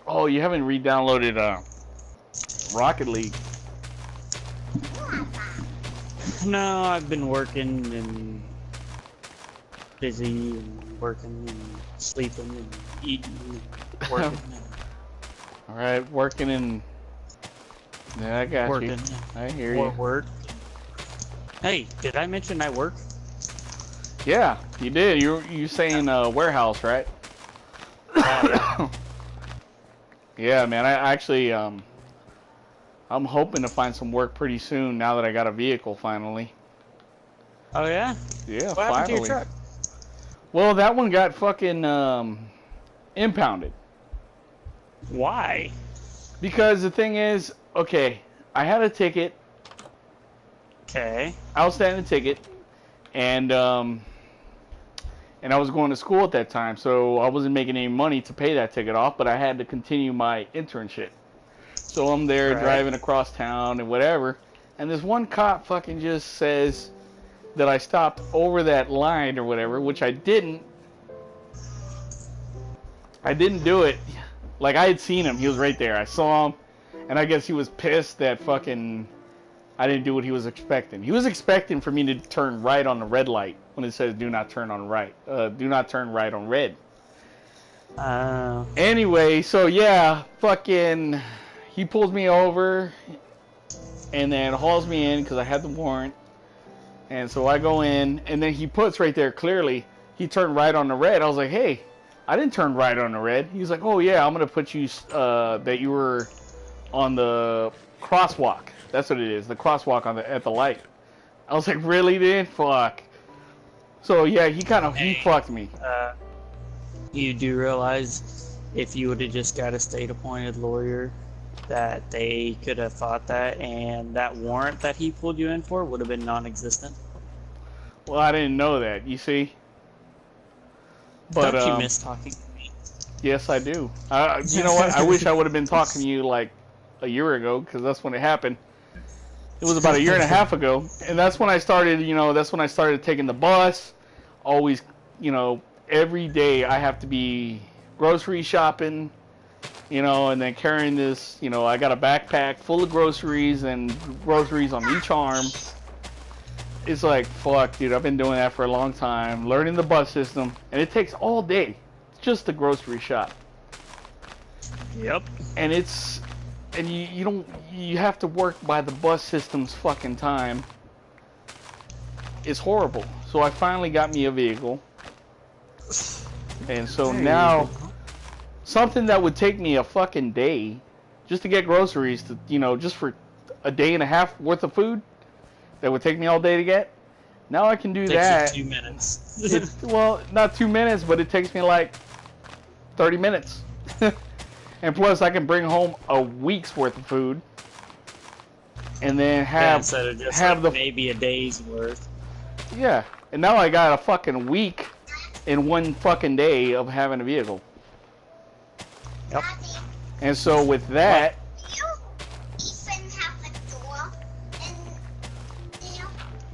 Oh, you haven't re-downloaded Rocket League. No, I've been working and busy and working and sleeping and eating and working All right, working and yeah, I got and working. you. I hear More you. work. Hey, did I mention I work? Yeah, you did. You saying warehouse, right? Yeah, man. I actually I'm hoping to find some work pretty soon now that I got a vehicle finally. Oh yeah? Yeah, What happened to your finally. truck? Well, that one got fucking impounded. Why? Because the thing is, okay, I had a ticket, Okay. outstanding ticket, and and I was going to school at that time, so I wasn't making any money to pay that ticket off, but I had to continue my internship. So I'm there driving across town and whatever, and this one cop fucking just says that I stopped over that line or whatever, which I didn't. I didn't do it. Like, I had seen him. He was right there. I saw him, and I guess he was pissed that fucking I didn't do what he was expecting. He was expecting for me to turn right on the red light when it says do not turn on right. Do not turn right on red. Anyway, so yeah, fucking he pulls me over and then hauls me in because I had the warrant. And so I go in, and then he puts right there clearly, he turned right on the red. I was like, hey, I didn't turn right on the red. He's like, oh yeah, I'm going to put you, that you were on the crosswalk. That's what it is, the crosswalk on at the light. I was like, really, then? Fuck. So yeah, he fucked me. You do realize if you would have just got a state-appointed lawyer, that they could have fought that, and that warrant that he pulled you in for would have been non-existent? Well, I didn't know that, you see? But, don't you miss talking to me? Yes, I do. You know what? I wish I would have been talking to you like a year ago, because that's when it happened. It was about a year and a half ago, and that's when I started, that's when I started taking the bus. Always, every day I have to be grocery shopping, and then carrying this, I got a backpack full of groceries and groceries on each arm. It's like, fuck, dude, I've been doing that for a long time, learning the bus system, and it takes all day. It's just the grocery shop. Yep. And you have to work by the bus system's fucking time. It's horrible. So I finally got me a vehicle. And so now, something that would take me a fucking day just to get groceries, just for a day and a half worth of food, that would take me all day to get. Now I can do that. Takes you 2 minutes. Well, not 2 minutes, but it takes me like 30 minutes. And plus, I can bring home a week's worth of food, and then instead of just maybe a day's worth. Yeah, and now I got a fucking week in one fucking day of having a vehicle. Yep. And so with that,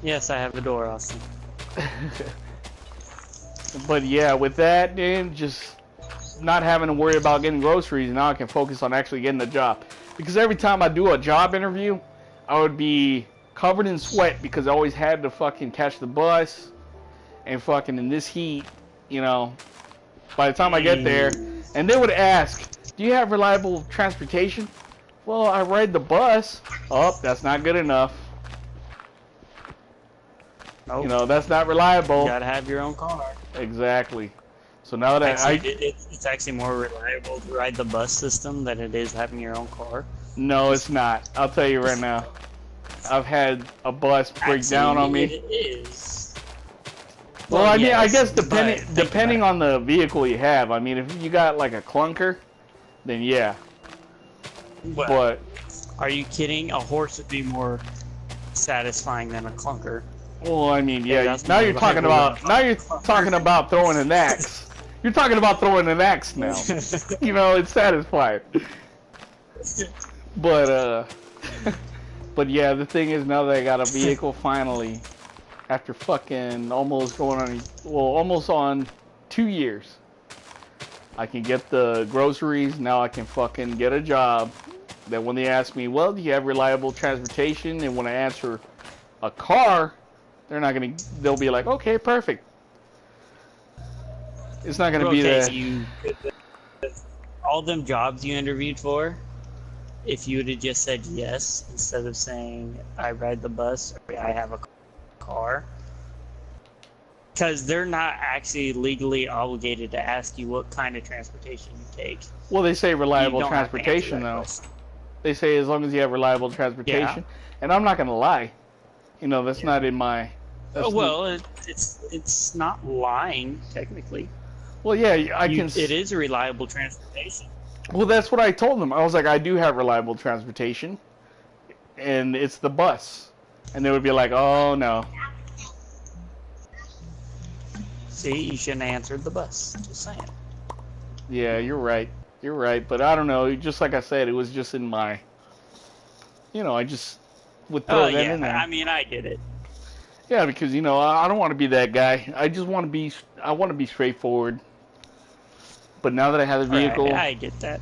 yes, I have a door, Austin. But yeah, with that, then just not having to worry about getting groceries, now I can focus on actually getting the job. Because every time I do a job interview, I would be covered in sweat because I always had to fucking catch the bus and fucking in this heat, by the time I get there, and they would ask, do you have reliable transportation? Well, I ride the bus. Oh, that's not good enough. Nope. That's not reliable. You gotta have your own car. Exactly. So now that it's actually more reliable to ride the bus system than it is having your own car. No, it's not. I'll tell you right now. I've had a bus break down on me. It is. Well, I mean, I guess depending on the vehicle you have. I mean, if you got like a clunker, then yeah. Well, but are you kidding? A horse would be more satisfying than a clunker. Well, I mean, yeah. Now you're talking about throwing an axe. You're talking about throwing an axe now. It's satisfying. But but yeah, the thing is, now that I got a vehicle finally, after fucking almost on 2 years, I can get the groceries. Now I can fucking get a job. That when they ask me, well, do you have reliable transportation? And when I answer a car, they'll be like, okay, perfect. It's not gonna be that. All them jobs you interviewed for, if you would have just said yes instead of saying I ride the bus or I have a car, because they're not actually legally obligated to ask you what kind of transportation you take. Well, they say reliable transportation though. They say as long as you have reliable transportation, and I'm not gonna lie, that's not in my. It's not lying technically. Well, yeah, It is a reliable transportation. Well, that's what I told them. I was like, I do have reliable transportation, and it's the bus. And they would be like, oh no. See, you shouldn't have answered the bus. Just saying. Yeah, you're right. You're right. But I don't know. Just like I said, it was just in my. I just would throw Oh that yeah, in there. I mean, I get it. Yeah, because I don't want to be that guy. I just want to be. I want to be straightforward. But now that I have the vehicle, Right, I get that.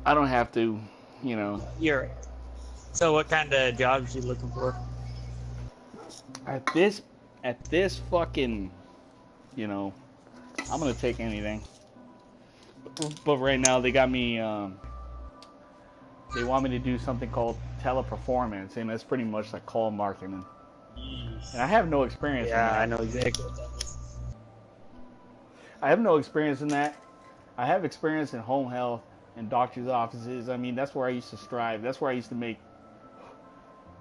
I don't have to. You're right. So, what kind of jobs you looking for? At this fucking, I'm gonna take anything. But right now they got me. They want me to do something called teleperformance, and that's pretty much like call marketing. And I have no experience in Yeah, that. I know exactly what that is. I have no experience in that. I have experience in home health and doctor's offices. I mean, that's where I used to strive. That's where I used to make,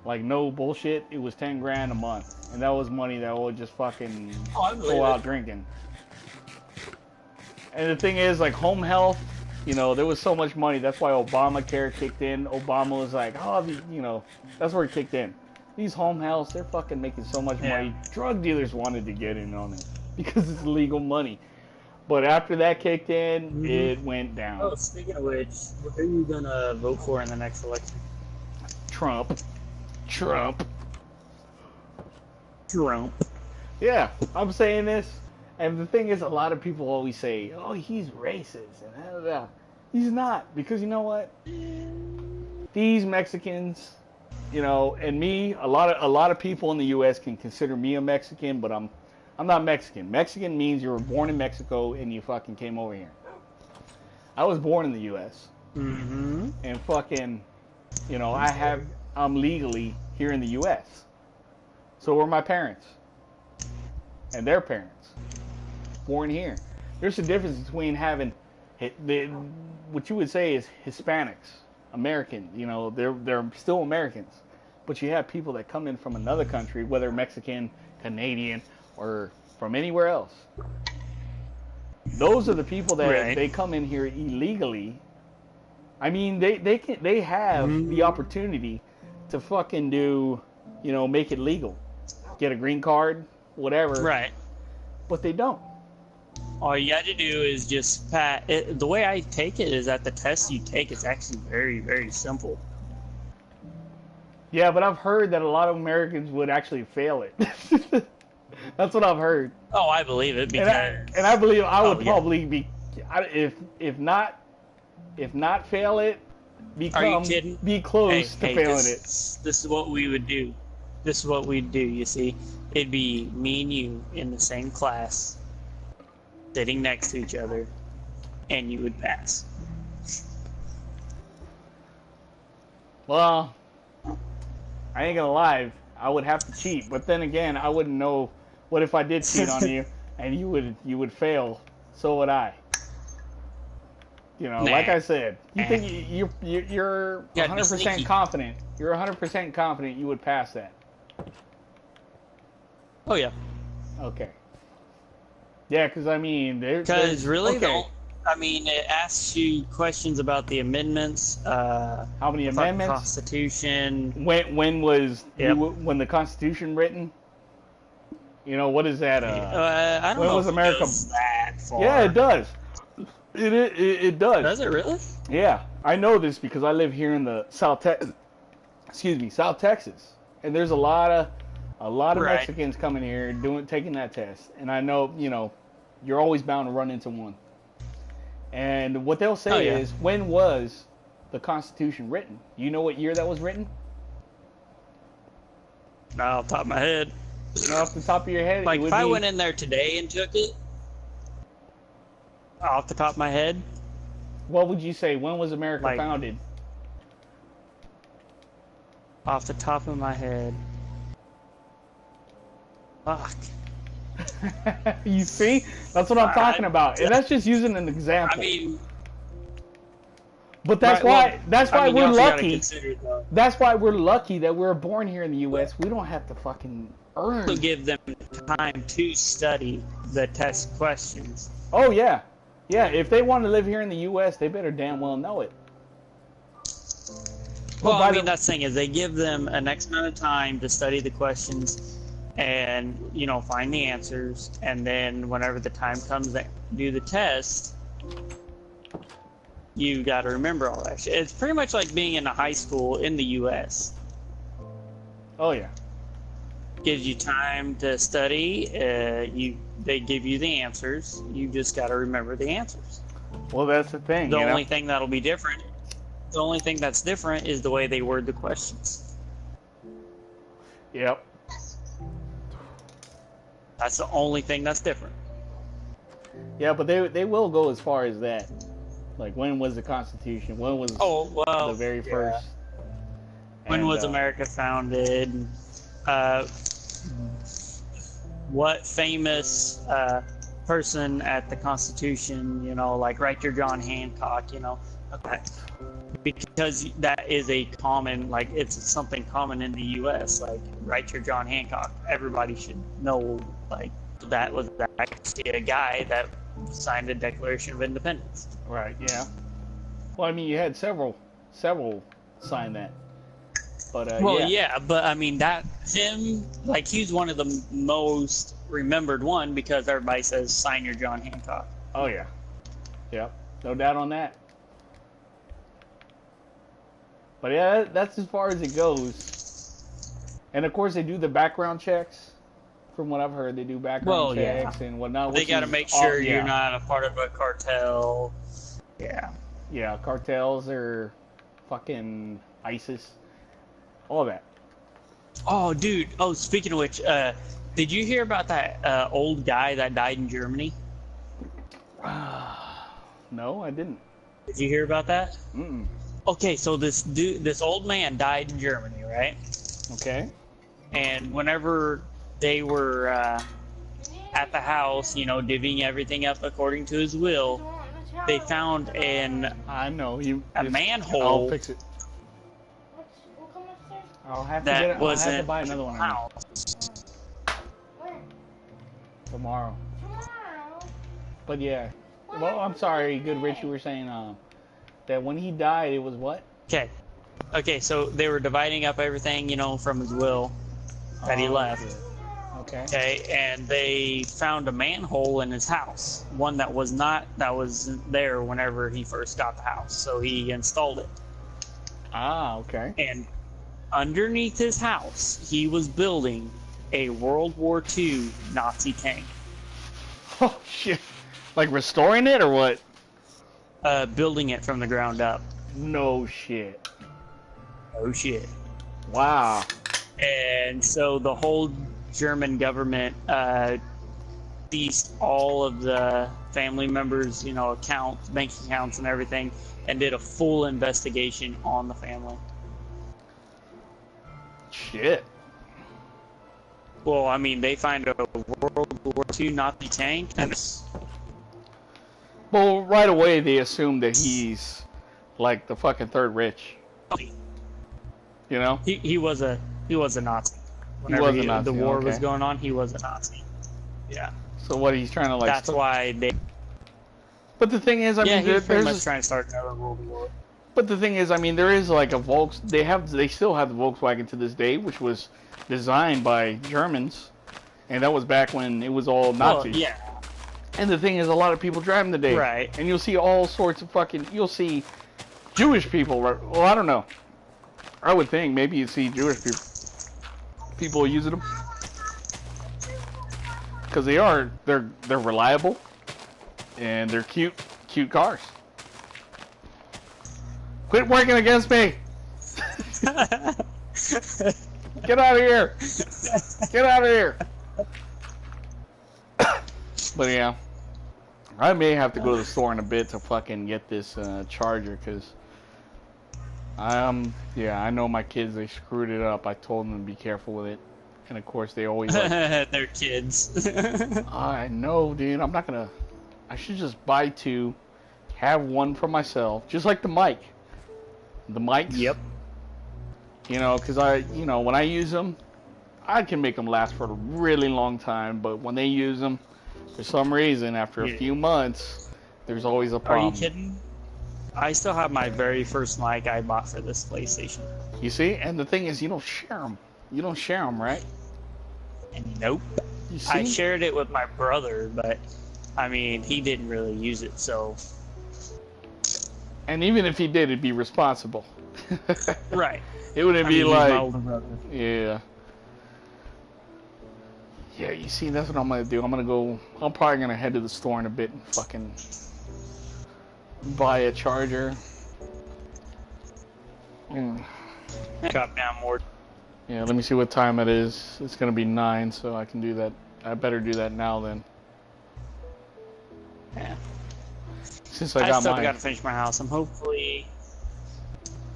like, no bullshit. It was 10 grand a month, and that was money that would just fucking go out drinking. And the thing is, like, home health, there was so much money. That's why Obamacare kicked in. Obama was like, that's where it kicked in. These home healths, they're fucking making so much money. Drug dealers wanted to get in on it because it's legal money. But after that kicked in, it went down. Oh, speaking of which, who are you gonna vote for in the next election? Trump. Yeah, I'm saying this. And the thing is, a lot of people always say, oh, he's racist. And blah, blah, blah. He's not. Because you know what? These Mexicans, and me, a lot of people in the U.S. can consider me a Mexican, but I'm not Mexican. Mexican means you were born in Mexico and you fucking came over here. I was born in the U.S. Mm-hmm. And fucking, I'm legally here in the U.S. So were my parents. And their parents. Born here. There's a difference between having what you would say is Hispanics, Americans. They're still Americans. But you have people that come in from another country, whether Mexican, Canadian, or from anywhere else. Those are the people that they come in here illegally. I mean, they have the opportunity to fucking do, make it legal, get a green card, whatever. Right. But they don't. All you got to do is just pat. The way I take it is that the test you take is actually very, very simple. Yeah, but I've heard that a lot of Americans would actually fail it. That's what I've heard. Oh, I believe it because and I believe I would probably be, if not fail it, Are you kidding? be close to failing it. This is what we would do. This is what we'd do. You see, it'd be me and you in the same class, sitting next to each other, and you would pass. Well, I ain't gonna lie, I would have to cheat, but then again, I wouldn't know. What if I did cheat on you and you would fail? So would I. Like I said, you think you're 100% confident. You're 100% confident you would pass that. Oh yeah. Okay. Yeah, because I mean, because really, okay. it asks you questions about the amendments. How many amendments? The Constitution. When was when the Constitution written? What is that? I don't know. When was America? That far. Yeah, it does. It does. Does it really? Yeah, I know this because I live here in the South Texas, and there's a lot of Mexicans coming here taking that test, and I know you're always bound to run into one. And what they'll say is, when was the Constitution written? You know what year that was written? Not off the top of my head. Off the top of your head, like if I went in there today and took it, off the top of my head, what would you say? When was America founded? Off the top of my head. Fuck. You see? That's what I'm talking about. And that's just using an example. I mean, but that's why we're lucky. That's why we're lucky that we're born here in the U.S. We don't have to fucking earn. To give them time to study the test questions. Oh yeah, yeah. If they want to live here in the U.S., they better damn well know it. Well, that's the thing is they give them an X amount of time to study the questions, and find the answers, and then whenever the time comes to do the test, you got to remember all that shit. It's pretty much like being in a high school in the U.S. Oh yeah. Gives you time to study. They give you the answers. You just got to remember the answers. Well, that's the thing. The only thing that'll be different. The only thing that's different is the way they word the questions. Yep. That's the only thing that's different. Yeah, but they will go as far as that. Like, when was the Constitution? When was the very first? When was America founded? What famous person at the Constitution, like Write Your John Hancock, okay. Because that is a common, like, it's something common in the U.S., like, Write Your John Hancock. Everybody should know, like, that was actually a guy that signed the Declaration of Independence. Right, yeah. Well, I mean, you had several sign that. But, yeah, but, I mean, him, like, he's one of the most remembered one because everybody says, sign your John Hancock. Oh, yeah. Yep. No doubt on that. But yeah, that's as far as it goes. And of course, they do the background checks. From what I've heard, they do background checks and whatnot. They got to make sure you're not a part of a cartel. Yeah. Yeah, cartels or fucking ISIS. All that. Oh, dude. Oh, speaking of which, did you hear about that old guy that died in Germany? No, I didn't. Did you hear about that? Mm-mm. Okay, so this old man died in Germany, right? Okay. And whenever they were at the house, divvying everything up according to his will, they found a manhole. I'll fix it. I'll have to buy another one. House. Tomorrow. But yeah. Well, I'm sorry, good Rich, you were saying that when he died, it was what? Okay, so they were dividing up everything, from his will that he left. Okay, and they found a manhole in his house, one that was there whenever he first got the house, so he installed it. Ah, okay. And underneath his house, he was building a World War II Nazi tank. Oh, shit. Like restoring it or what? Building it from the ground up. No shit. Oh shit. Wow. And so the whole German government seized all of the family members, accounts, bank accounts and everything, and did a full investigation on the family. Shit. Well, I mean, they find a World War II Nazi tank, and well, right away they assume that he's like the fucking third Rich. You know? He was a Nazi. Whenever the war was going on, he was a Nazi. Yeah. So what, he's trying to like... That's why they... But the thing is, I mean, he was pretty much trying to start another World War. But the thing is, I mean, there is like a they still have the Volkswagen to this day, which was designed by Germans, and that was back when it was all Nazis. Yeah. And the thing is, a lot of people drive them today. Right. And you'll see all sorts of you'll see Jewish people, well, I don't know. I would think maybe you'd see Jewish people using them. Because they're reliable, and they're cute cars. Quit working against me! Get out of here! Get out of here! But yeah, I may have to go to the store in a bit to fucking get this charger, because I know my kids, they screwed it up. I told them to be careful with it, and of course they always like, they're kids. I know, dude. I should just buy two, have one for myself, just like the mic. The mics. Yep. Because when I use them, I can make them last for a really long time, but when they use them, for some reason, after a few months, there's always a problem. Are you kidding? I still have my very first mic I bought for this PlayStation. You see? And the thing is, you don't share them. You don't share them, right? And nope. You I see? shared it with my brother, but I mean, he didn't really use it, so. And even if he did, it'd be responsible. Right. It wouldn't I be mean, he's my like, older brother. yeah. Yeah, you see, that's what I'm gonna do. I'm probably gonna head to the store in a bit and fucking buy a charger. Chop down more. Yeah, let me see what time it is. It's gonna be 9, so I can do that. I better do that now then. Yeah. Since I got still mine. gotta finish my house. I'm hopefully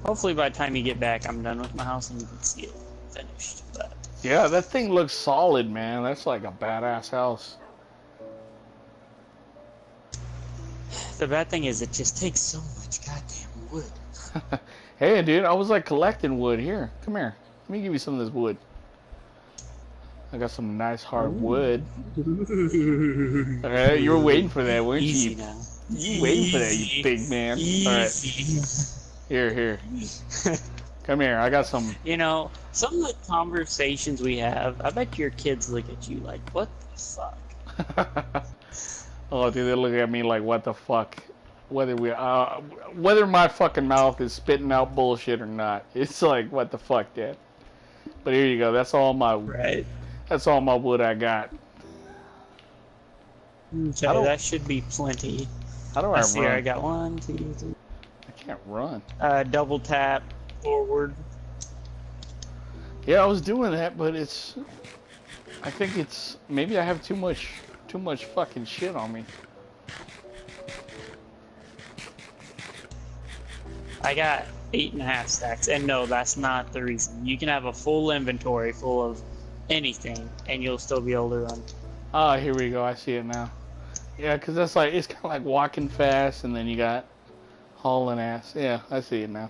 by the time you get back, I'm done with my house and you can see it finished. But Yeah, that thing looks solid, man. That's like a badass house. the bad thing is, it just takes so much goddamn wood. Hey, dude, I was like collecting wood. Here, come here. Let me give you some of this wood. I got some nice hard wood. Alright, you were waiting for that, weren't Easy you? now. You waiting for that, you big man. Alright, here. Come here, I got some. You know, some of the conversations we have, I bet your kids look at you like, what the fuck? Oh, dude, they look at me like, what the fuck? Whether my fucking mouth is spitting out bullshit or not, it's like, what the fuck, Dad? But here you go. That's all my wood I got. Okay, that should be plenty. How do I See, run? I got 1, 2, 3. I can't run. Double tap forward. Yeah, I was doing that, but I think it's maybe I have too much fucking shit on me. I got 8.5 stacks, and no, that's not the reason. You can have a full inventory full of anything, and you'll still be able to run. Oh, here we go. I see it now. Yeah, because that's like, it's kind of like walking fast, and then you got hauling ass. Yeah, I see it now.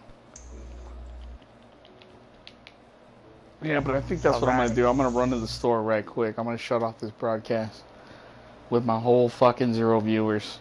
Yeah, but I think that's what I'm going to do. I'm going to run to the store right quick. I'm going to shut off this broadcast with my whole fucking 0 viewers.